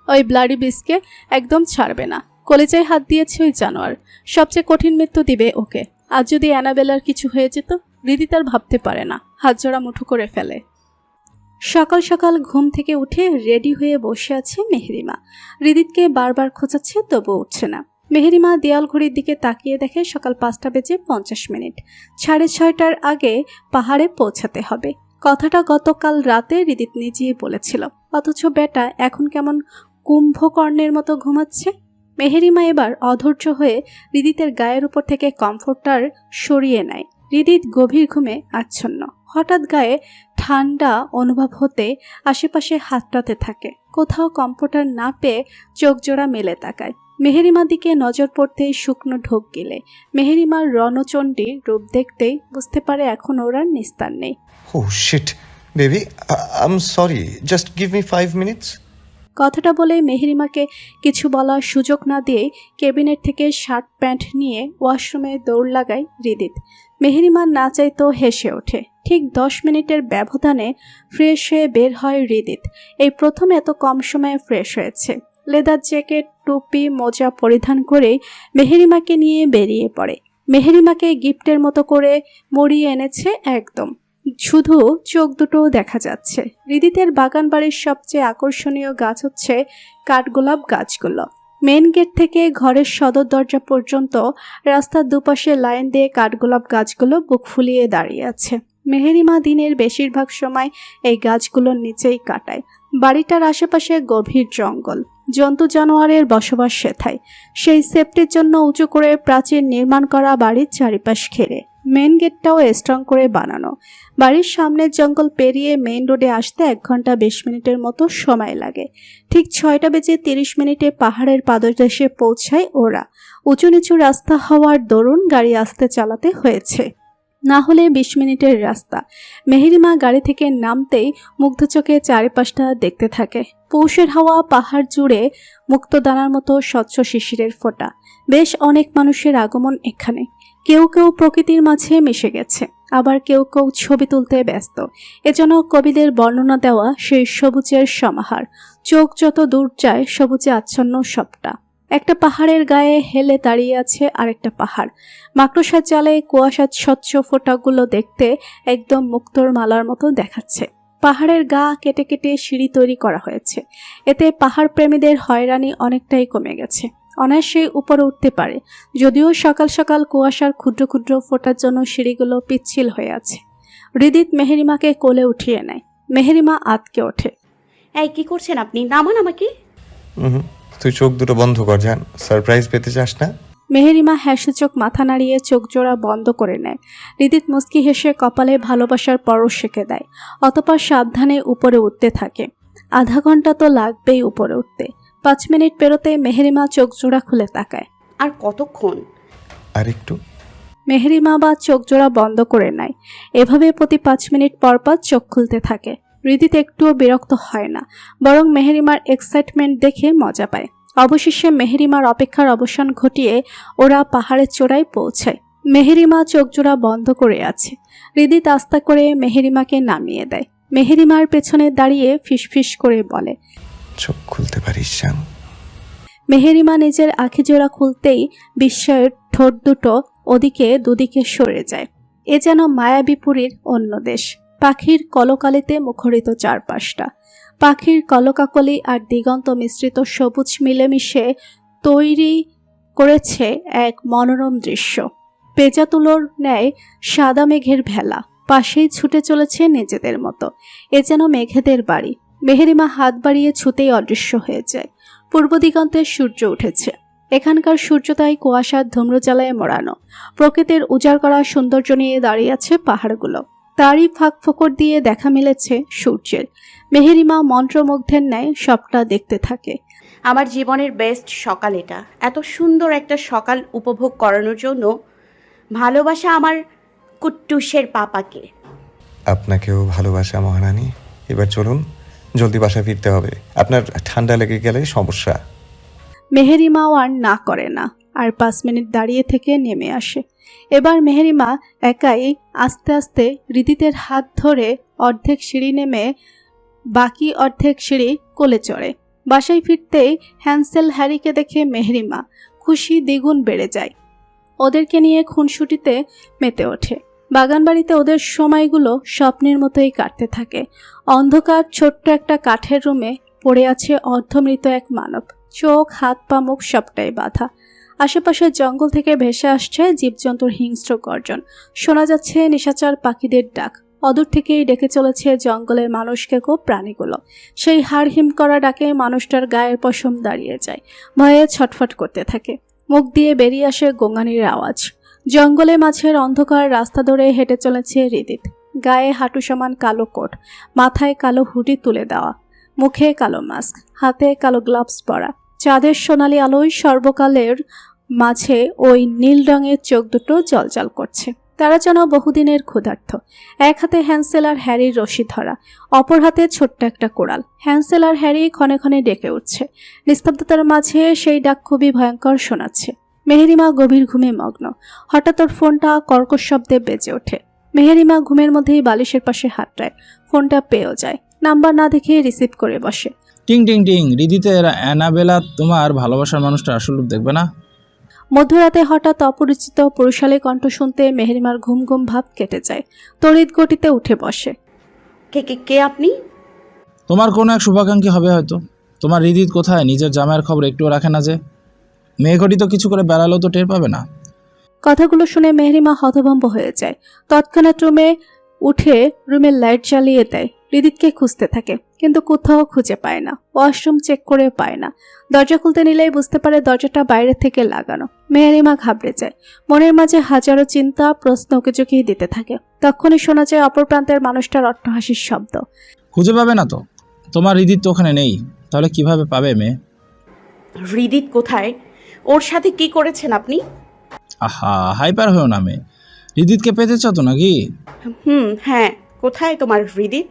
ওই ব্লাডি বিসকে একদম ছাড়বে না, কলেজায় হাত দিয়েছে ওই জানোয়ার। সবচেয়ে কঠিন মৃত্যু দিবে ওকে। আজ যদি অ্যানাবেলার কিছু হয়ে যেত, হৃদিত আর ভাবতে পারে না, হাত জোড়া মুঠো করে ফেলে। সকাল সকাল ঘুম থেকে উঠে রেডি হয়ে বসে আছে মেহরিমা। হৃদিতকে বারবার খোঁচাচ্ছে, তবু উঠছে না। মেহরিমা দেয়াল ঘড়ির দিকে তাকিয়ে দেখে সকাল 5:50। 6:30টার আগে পাহাড়ে পৌঁছাতে হবে। কথাটা গতকাল রাতে হৃদিত নিজেই বলেছিল, অথচ বেটা এখন কেমন কুম্ভকর্ণের মতো ঘুমাচ্ছে। মেহরিমা এবার অধৈর্য হয়ে হৃদিতের গায়ের উপর থেকে কমফোর্টার সরিয়ে নেয়। হৃদিত গভীর ঘুমে আচ্ছন্ন। হঠাৎ গায়ে ঠান্ডা অনুভব হতে আশেপাশে হাতটাতে থাকে। কোথাও কমফোর্টার না পেয়ে চোখ জোড়া মেলে তাকায়। মেহরিমার দিকে নজর পড়তেই শুকনো ঢোক গেলে মেহরিমার রণচণ্ডীর রূপ দেখতেই বুঝতে পারে এখন ওর আর নিস্তার নেই। Oh shit baby, I am sorry, just give me 5 minutes. কথাটা বলে মেহরিমাকে কিছু বলার সুযোগ না দিয়ে কেবিনেট থেকে শার্ট প্যান্ট নিয়ে ওয়াশরুমে দৌড় লাগায় হৃদিত। মেহরিমা না চাইতো হেসে ওঠে। ঠিক 10 মিনিটের ব্যবধানে ফ্রেশ হয়ে বের হয় হৃদিত। এই প্রথম এত কম সময়ে ফ্রেশ হয়েছে। লেদার জ্যাকেট, টুপি, মোজা পরিধান করেই মেহরিমাকে নিয়ে বেরিয়ে পড়ে। মেহরিমাকে গিফটের মতো করে মরিয়ে এনেছে একদম। শুধু চোখ দুটো দেখা যাচ্ছে। হৃদিতের বাগান বাড়ির সবচেয়ে আকর্ষণীয় গাছ হচ্ছে কাঠগোলাপ গাছগুলো। মেন গেট থেকে ঘরের সদর দরজা পর্যন্ত রাস্তার দুপাশে লাইন দিয়ে কাঠগোলাপ গাছগুলো বুক ফুলিয়ে দাঁড়িয়ে আছে। মেহরিমা দিনের বেশিরভাগ সময় এই গাছগুলোর নিচেই কাটায়। বাড়িটার আশেপাশে গভীর জঙ্গল, জন্তু জানোয়ারের বসবাস সেথায়। সেই সেফটির জন্য উঁচু করে প্রাচীর নির্মাণ করা বাড়ির চারিপাশ ঘেরে। মেন গেটটাও স্ট্রং করে বানানো। বাড়ির সামনের জঙ্গল পেরিয়ে মেইন রোডে আসতে 1 ঘন্টা 20 মিনিটের মতো সময় লাগে। ঠিক 6:30 পাহাড়ের পাদদেশে পৌঁছায় ওরা। উঁচু নিচু রাস্তা হওয়ার দরুন গাড়ি আস্তে চালাতে হয়েছে, না হলে 20 মিনিটের রাস্তা। মেহরিমা গাড়ি থেকে নামতেই মুগ্ধ চোখে চারিপাশটা দেখতে থাকে। পৌষের হাওয়া পাহাড় জুড়ে মুক্তদানার মতো স্বচ্ছ শিশিরের ফোঁটা। বেশ অনেক মানুষের আগমন এখানে। কেউ কেউ প্রকৃতির মাঝে মিশে গেছে, আবার কেউ কেউ ছবি তুলতে ব্যস্ত। এজন্য কবিদের বর্ণনা দেওয়া সেই সবুজের সমাহার। চোখ যত দূর যায় সবুজে আচ্ছন্ন সবটা। একটা পাহাড়ের গায়ে হেলে দাঁড়িয়ে আছে আরেকটা পাহাড়। মাকড়সার জালে কুয়াশার স্বচ্ছ ফোঁটাগুলো দেখতে একদম মুক্তোর মালার মতো দেখাচ্ছে। পাহাড়ের গা কেটে কেটে সিঁড়ি তৈরি করা হয়েছে। এতে পাহাড় প্রেমীদের হয়রানি অনেকটাই কমে গেছে। অনায়াসে উপরে উঠতে পারে, যদিও সকাল সকাল কুয়াশার ক্ষুদ্র ক্ষুদ্র ফোঁটার জন্য সিঁড়িগুলো পিচ্ছিল হয়ে আছে। হৃদিত মেহেরিমাকে কোলে উঠিয়ে নেয়। মেহেরিমা আতকে ওঠে। এই কি করছেন আপনি? নামান আমাকে। তুই চোখ দুটো বন্ধ কর, জান সারপ্রাইজ পেতে চাস না? মেহেরিমা হ্যাসূচক মাথা নাড়িয়ে চোখ জোড়া বন্ধ করে নেয়। হৃদিত মুচকি হেসে কপালে ভালোবাসার পরশ সেঁকে দেয়। অতঃপর সাবধানে উপরে উঠতে থাকে। আধা ঘন্টা তো লাগবেই উপরে উঠতে। 5 মিনিট পেরোতে মেহেরিমা চোখ জোড়া খুলে তাকায়। আর কতক্ষণ? আর একটু। মেহেরিমা বা চোখ জোড়া বন্ধ করে নেয়। এভাবে প্রতি 5 মিনিট পর পর চোখ খুলতে থাকে। হৃদিত একটুও বিরক্ত হয় না, বরং মেহেরিমার এক্সাইটমেন্ট দেখে মজা পায়। অবশেষে মেহেরিমার অপেক্ষার অবসান ঘটিয়ে ওরা পাহাড়ের চূড়ায় পৌঁছায়। মেহেরিমা চোখ জোড়া বন্ধ করে আছে। হৃদিত আস্তে করে মেহেরিমাকে নামিয়ে দেয়। মেহেরিমার পেছনে দাঁড়িয়ে ফিসফিস করে বলে, চোখ খুলতে পারিস জান? মেহেরিমা নিজের আখি জোড়া খুলতেই বিস্ময়ের ঠোঁট দুটো ওদিকে দুদিকে সরে যায়। এ যেন মায়াবীপুরীর অন্য দেশ। পাখির কলকালিতে মুখরিত চারপাশটা। পাখির কলকাকলি আর দিগন্ত মিশ্রিত সবুজ মিলেমিশে তৈরি করেছে এক মনোরম দৃশ্য। পেঁজা তুলোর ন্যায় সাদা মেঘের ভেলা পাশেই ছুটে চলেছে নিজেদের মতো। এ যেন মেঘেদের বাড়ি। মেহেরিমা হাত বাড়িয়ে ছুতেই অদৃশ্য হয়ে যায়। পূর্ব দিগন্তে সূর্য উঠেছে। এখানকার সূর্যটাই কুয়াশার ধূম্রজ্বালায় মোড়ানো। প্রকৃতির উজাড় করা সৌন্দর্য নিয়ে দাঁড়িয়ে আছে পাহাড়গুলো। তারই ফাঁক ফোকর দিয়ে দেখা মিলেছে সূর্যের। মেহেরিমা মন্ত্রমুগ্ধের ন্যায় সবটা দেখতে থাকে। আমার জীবনের বেস্ট সকাল এটা। এত সুন্দর একটা সকাল উপভোগ করানোর জন্য ভালোবাসা আমার কুট্টুসের পাপাকে। আপনাকেও ভালোবাসা মহারানী। এবার চলুন, জলদি বাসা ফিরতে হবে। আপনার ঠান্ডা লেগে গেলে সমস্যা। মেহেরিমাও আর না করে না, আর 5 মিনিট দাঁড়িয়ে থেকে নেমে আসে। এবার মেহেরিমা একাই আস্তে আস্তে হৃদিতের হাত ধরে অর্ধেক সিঁড়ি নেমে বাকি অর্ধেক সিঁড়ি কোলে চড়ে। বাসায় ফিরতেই হ্যান্সেল হ্যারিকে দেখে মেহেরিমা খুশি দ্বিগুণ বেড়ে যায়। ওদেরকে নিয়ে খুনসুটিতে মেতে ওঠে। বাগানবাড়িতে ওদের সময়গুলো স্বপ্নের মতোই কাটতে থাকে। অন্ধকার ছোট্ট একটা কাঠের রুমে পড়ে আছে অর্ধমৃত এক মানব। চোখ, হাত, পা, মুখ সবটাই বাঁধা। আশেপাশের জঙ্গল থেকে ভেসে আসছে জীবজন্তুর হিংস্র গর্জন। শোনা যাচ্ছে নিশাচর পাখিদের ডাক। অদূর থেকেই ডেকে চলেছে জঙ্গলের মানুষকে প্রাণীগুলো। সেই হাড় হিম করা ডাকে মানুষটার গায়ের পশম দাঁড়িয়ে যায়। ভয়ে ছটফট করতে থাকে। মুখ দিয়ে বেরিয়ে আসে গোঙানির আওয়াজ। জঙ্গলে মাঝের অন্ধকার রাস্তা ধরে হেঁটে চলেছে হৃদিত। গায়ে হাঁটু সমান কালো কোট, মাথায় কালো হুডি তুলে দেওয়া, মুখে কালো মাস্ক, হাতে কালো গ্লাভস পরা। চাঁদের সোনালি আলোয় সর্বকালের মাঝে ওই নীল রঙের চোখ দুটো জ্বলজ্বল করছে। তারা যেন বহুদিনের ক্ষুধার্ত। এক হাতে হ্যান্সেল আর হ্যারির রশি ধরা, অপর হাতে ছোট্ট একটা কোড়াল। হ্যান্সেল আর হ্যারি ক্ষণে ক্ষণে ডেকে উঠছে। নিস্তব্ধতার মাঝে সেই ডাক খুবই ভয়ঙ্কর শোনাচ্ছে। মেহেরিমা গভীর ঘুমে মগ্ন। হঠাৎ ওর ফোনটা কর্কশ শব্দে বেজে ওঠে। মেহেরিমা ঘুমের মধ্যেই বালিশের পাশে হাতড়ায়। ফোনটা পেয়েও যায়। নাম্বার না দেখে রিসিভ করে বসে। টিং টিং টিং। হৃদিতের অ্যানাবেলা তোমার ভালোবাসার মানুষটা আসল রূপ দেখবে না? মধ্যরাতে হঠাৎ অপরিচিত পুরুষালী কণ্ঠ শুনতে মেহেরিমার ঘুম ঘুম ভাব কেটে যায়। তড়িৎ গতিতে উঠে বসে। কে কে কে আপনি? তোমার কোনো এক শুভাকাঙ্ক্ষী হবে হয়তো। তোমার হৃদিত কোথায়? নিজের জামাইয়ের খবর একটুও রাখে না যে। মেয়েঘটি তো কিছু করে বেড়ালেও তো টের পাবে না। কথাগুলো শুনে মেহেরিমা হতভম্ব হয়ে যায়। তৎক্ষণাৎ রুমের লাইট জ্বালিয়ে দেয়। হৃদিতকে খুঁজতে থাকে, কিন্তু কোথাও খুঁজে পায় না। ওয়াশরুম চেক করে পায় না। দরজা খুলতে নিলেই বুঝতে পারে দরজাটা বাইরে থেকে লাগানো। মেহেরিমা ঘাবড়ে যায়। মনের মাঝে হাজারো চিন্তা, প্রশ্ন উকিঝুঁকি দিতে থাকে। তখনই শোনা যায় অপর প্রান্তের মানুষটার অট্টহাসির শব্দ। খুঁজে পাবে না তো? তোমার হৃদিত তো ওখানে নেই, তাহলে কিভাবে পাবে মেয়ে? হৃদিত কোথায়? ওর সাথে কি করেছেন আপনি? আহা, হাইপার হয়েও না মেয়ে। হৃদিতকে পেতে চাও তো নাকি? হ্যাঁ। কোথায় তোমার হৃদিত?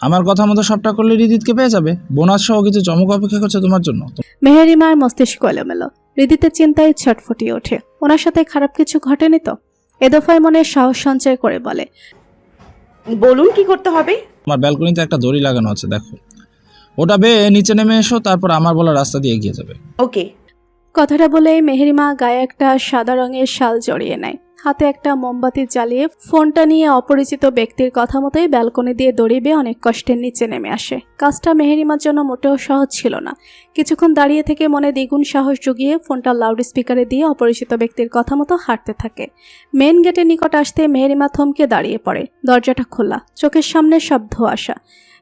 আমার কথা মতো সবটা করলে হৃদিতকে পেয়ে যাবে। বোনাস সহ কিছু চমক অপেক্ষা করছে তোমার জন্য। মেহেরিমার মস্তিষ্ক এলোমেলো। হৃদিতের চিন্তায় ছটফটিয়ে ওঠে। ওনার সাথে খারাপ কিছু ঘটেনি তো? এ দফায় মনে সাহস সঞ্চয় করে বলে, বলুন কি করতে হবে? তোমার ব্যালকনিতে একটা দড়ি লাগানো আছে, দেখো। ওটা বেয়ে নিচে নেমে এসো, তারপর আমার বলা রাস্তা দিয়ে এগিয়ে যাবে। ওকে। কথাটা বলে মেহেরিমা গায়ে একটা সাদা রঙের শাল জড়িয়ে নেয়, হাতে একটা মোমবাতি জ্বালিয়ে ফোনটা নিয়ে অপরিচিত ব্যক্তির কথা মতোই ব্যালকনি দিয়ে দড়ি বেয়ে অনেক কষ্টের নিচে নেমে আসে। কাজটা মেহেরিমার জন্য মোটেও সহজ ছিল না। কিছুক্ষণ দাঁড়িয়ে থেকে মনে দ্বিগুণ সাহস জুগিয়ে ফোনটা লাউড স্পিকারে দিয়ে অপরিচিত ব্যক্তির কথা মতো হাঁটতে থাকে। মেন গেটের নিকট আসতে মেহেরিমা থমকে দাঁড়িয়ে পড়ে। দরজাটা খোলা, চোখের সামনে সব ধোঁয়াশা।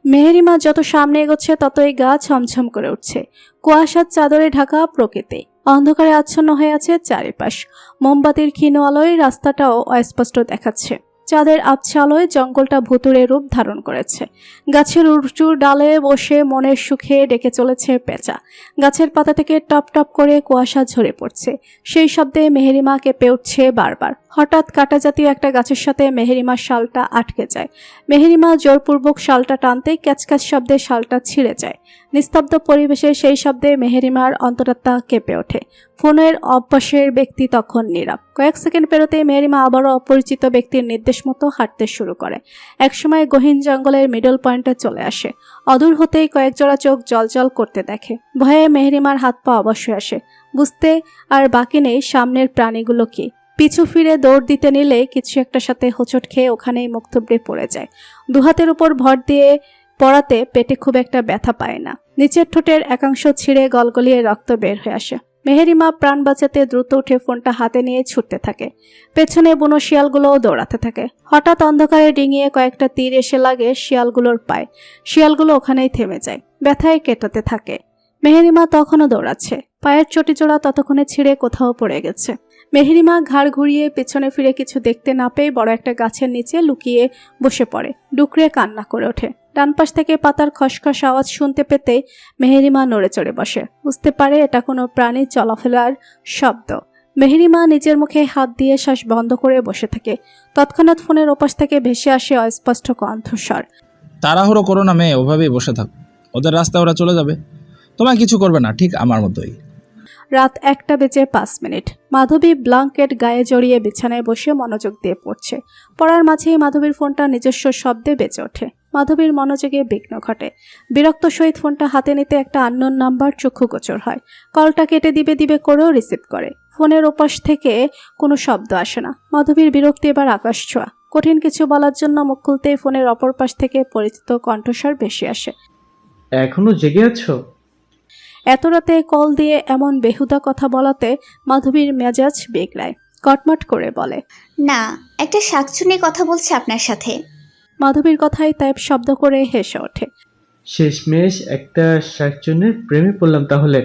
মেহেরিমা যত সামনে এগোচ্ছে ততই গা ছমছম করে উঠছে। কুয়াশার চাদরে ঢাকা প্রকৃতি, অন্ধকারে আচ্ছন্ন হয়ে আছে চারিপাশ। মোমবাতির ক্ষীণ আলোয় রাস্তাটাও অস্পষ্ট দেখাচ্ছে। চাঁদের আবছা আলোয় জঙ্গলটা ভুতুড়ে রূপ ধারণ করেছে। গাছের উঁচু ডালে বসে মনের সুখে ডেকে চলেছে পেঁচা। গাছের পাতা থেকে টপ টপ করে কুয়াশা ঝরে পড়ছে। সেই শব্দে মেহেরিমা কেঁপে উঠছে বারবার। হঠাৎ কাঁটা জাতীয় একটা গাছের সাথে মেহেরিমার শালটা আটকে যায়। মেহেরিমা জোরপূর্বক শালটা টানতে ক্যাচক্যাচ শব্দে শালটা ছিঁড়ে যায়। নিস্তব্ধ পরিবেশে সেই শব্দে মেহেরিমার অন্তরাত্মা কেঁপে ওঠে। ফোনের অভ্যাসের ব্যক্তি তখন নীরব। কয়েক সেকেন্ড পেরোতে মেহেরিমা আবারও অপরিচিত ব্যক্তির নির্দেশ মতো হাঁটতে শুরু করে। একসময় গহীন জঙ্গলের মিডল পয়েন্টে চলে আসে। অদূর হতেই কয়েক জোড়া চোখ জলজল করতে দেখে। ভয়ে মেহেরিমার হাত পা অবশ্যই আসে। বুঝতে আর বাকি নেই সামনের প্রাণীগুলো কি। পিছু ফিরে দৌড় দিতে নিলে কিছু একটার সাথে হোঁচট খেয়ে ওখানেই মুখ থুবড়ে পড়ে যায়। দুহাতের উপর ভর দিয়ে পড়াতে পেটে খুব একটা ব্যথা পায় না। নিচের ঠোঁটের একাংশ ছিঁড়ে গলগলিয়ে রক্ত বের হয়ে আসে। মেহেরিমা প্রাণ বাঁচাতে দ্রুত উঠে ফোনটা হাতে নিয়ে ছুটতে থাকে। পেছনে বুনো শিয়ালগুলোও দৌড়াতে থাকে। হঠাৎ অন্ধকারে ডিঙিয়ে কয়েকটা তীর এসে লাগে শিয়ালগুলোর পায়ে। শিয়ালগুলো ওখানেই থেমে যায়, ব্যথায় কেটাতে থাকে। মেহেরিমা তখনও দৌড়াচ্ছে। পায়ের চটিজোড়া ততক্ষণে ছিঁড়ে কোথাও পড়ে গেছে। মেহেরিমা ঘাড় ঘুরিয়ে পেছনে ফিরে কিছু দেখতে না পেয়ে বড় একটা গাছের নিচে লুকিয়ে বসে পড়ে। ডুকরে কান্না করে ওঠে। ডান পাশ থেকে পাতার খসখস আওয়াজ শুনতে পেতে মেহেরিমা নড়ে চড়ে বসে। বুঝতে পারে এটা কোনো প্রাণীর চলাফেরার শব্দ। মেহেরিমা নিজের মুখে হাত দিয়ে শ্বাস বন্ধ করে বসে থাকে। তৎক্ষণাৎ ফোনের ওপাশ থেকে ভেসে আসে অস্পষ্ট কণ্ঠস্বর। তাড়াহুড়ো করো না মেয়ে, ওভাবেই বসে থাক, ওদের রাস্তায় ওরা চলে যাবে, তোমায় কিছু করবে না, ঠিক আমার মতোই। রাত 1:05। মাধবী ব্ল্যাঙ্কেট গায়ে জড়িয়ে বিছানায় বসে মনোযোগ দিয়ে পড়ছে। পড়ার মাঝেই মাধবীর ফোনটা নিজস্ব শব্দে বেজে ওঠে। মাধবীর মনোযোগে বিঘ্ন ঘটে। বিরক্ত সহিত ফোনটা হাতে নিতে একটা আননোন নাম্বার চক্ষুগোচর হয়। কলটা কেটে দিবে করেও রিসিভ করে। ফোনের ওপাশ থেকে কোনো শব্দ আসে না। মাধবীর বিরক্তি এবার আকাশ ছোঁয়া। কঠিন কিছু বলার জন্য মুখ খুলতেই ফোনের অপর পাশ থেকে পরিচিত কণ্ঠস্বর ভেসে আসে। এখনো জেগে আছো? এত রাতে কল দিয়ে এমন বেহুদা কথা বলাতে মাধবীর মেজাজ বিগড়ায়। কটমট করে বলে, না, একটা শাকচুনি কথা বলছে আপনার সাথে। মাধবীর কথাই তাইপ শব্দ করে হেসে ওঠে। শেষমেশ একটা শাকচুন্নির প্রেমে পড়লাম তাহলে?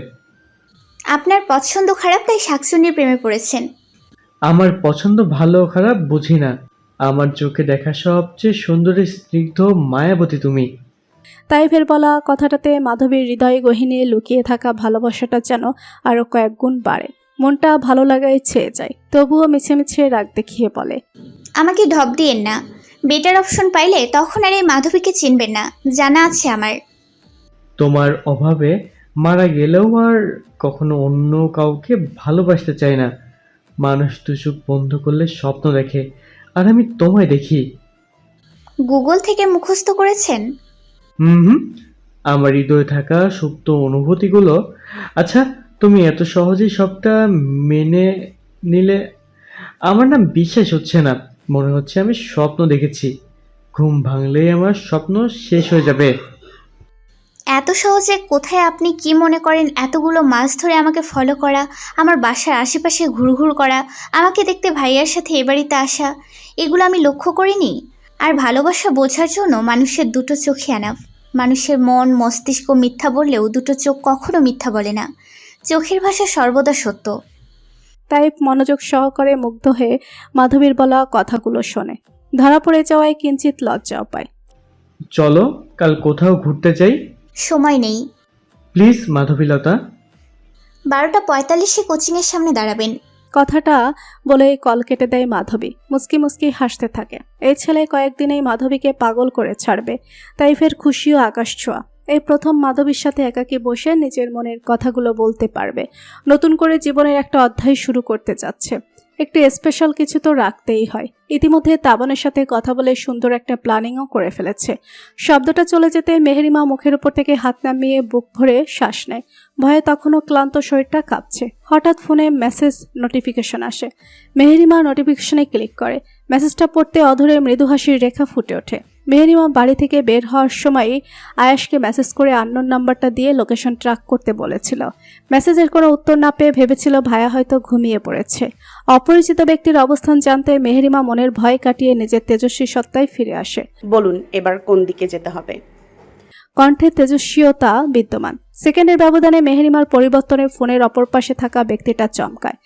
আপনার পছন্দ খারাপ তাই শাকচুনির প্রেমে পড়েছেন। আমার পছন্দ ভালো খারাপ বুঝি না, আমার চোখে দেখা সবচেয়ে সুন্দরী স্নিগ্ধ মায়াবতী তুমি। তাইফের বলা কথাটাতে মাধবীর হৃদয় গহীনে লুকিয়ে থাকা ভালোবাসাটা যেন আরো কয়েক গুণ বাড়ে। মনটা ভালো লাগায় ছেয়ে যায়। তবুও মিছে মিছে রাগ দেখিয়ে বলে, আমাকে ঢপ দিয়েন না। বেটার অপশন পাইলে তখন আর এই মাধবীকে চিনবেন না, জানা আছে আমার। তোমার অভাবে মারা গেলেও আর কখনো অন্য কাউকে ভালোবাসতে চায় না। মানুষ দু চোখ বন্ধ করলে স্বপ্ন দেখে, আর আমি তোমায় দেখি। গুগল থেকে মুখস্থ করেছেন? হুম, আমার হৃদয়ে থাকা সুপ্ত অনুভূতিগুলো। আচ্ছা, তুমি এত সহজেই সবটা মেনে নিলে আমার না বিশ্বাস হচ্ছে না। মনে হচ্ছে আমি স্বপ্ন দেখেছি। ঘুম ভাঙলেই আমার স্বপ্ন শেষ হয়ে যাবে। এত সহজে কোথায়? আপনি কি মনে করেন এতগুলো মাস ধরে আমাকে ফলো করা, আমার বাসার আশেপাশে ঘুরঘুর করা, আমাকে দেখতে ভাইয়ার সাথে এ বাড়িতে আসা, এগুলো আমি লক্ষ্য করিনি? আর ভালোবাসা বোঝার জন্য মানুষের দুটো চোখই আনাফ। মানুষের মন মস্তিষ্ক মিথ্যা বললেও দুটো চোখ কখনো মিথ্যা বলে না। চোখের ভাষা সর্বদা সত্য। তাইফ মনোযোগ সহকারে মুগ্ধ হয়ে মাধবীর বলা কথাগুলো শোনে। ধরা পড়ে যাওয়ায় কিঞ্চিত লজ্জাও পায়। চলো কাল কোথাও ঘুরতে যাই। সময় নেই। প্লিজ মাধবীলতা। 12:45 কোচিংয়ের সামনে দাঁড়াবেন। কথাটা বলে কল কেটে দেয় মাধবী। মুস্কি মুস্কি হাসতে থাকে। এই ছেলে কয়েকদিনেই মাধবীকে পাগল করে ছাড়বে। তাইফের খুশিও আকাশ ছোঁয়া। এই প্রথম মাধবীর সাথে একাকী বসে নিজের মনের কথাগুলো বলতে পারবে। নতুন করে জীবনের একটা অধ্যায় শুরু করতে যাচ্ছে। একটু স্পেশাল কিছু তো রাখতেই হয়। ইতিমধ্যে তাবনের সাথে কথা বলে সুন্দর একটা প্ল্যানিংও করে ফেলেছে। শব্দটা চলে যেতে মেহেরিমা মুখের উপর থেকে হাত নামিয়ে বুক ভরে শ্বাস নেয়। ভয়ে তখনও ক্লান্ত শরীরটা কাঁপছে। হঠাৎ ফোনে মেসেজ নোটিফিকেশন আসে। মেহেরিমা নোটিফিকেশনে ক্লিক করে। মেসেজটা পড়তে অধরে মৃদু হাসির রেখা ফুটে ওঠে। মেহেরিমা বাড়ি থেকে বের হওয়ার সময়ই আয়াশকে মেসেজ করে আননোন নাম্বারটা দিয়ে লোকেশন ট্র্যাক করতে বলেছিল। মেসেজের কোনো উত্তর না পেয়ে ভেবেছিল ভাইয়া হয়তো ঘুমিয়ে পড়েছে। অপরিচিত ব্যক্তির অবস্থান জানতে মেহেরিমা মনের ভয় কাটিয়ে নিজের তেজস্বী সত্তায় ফিরে আসে। বলুন এবার কোন দিকে যেতে হবে? কণ্ঠে তেজস্বীয়তা বিদ্যমান। সেকেন্ডের ব্যবধানে মেহেরিমার পরিবর্তনে ফোনের অপর পাশে থাকা ব্যক্তিটা চমকায়।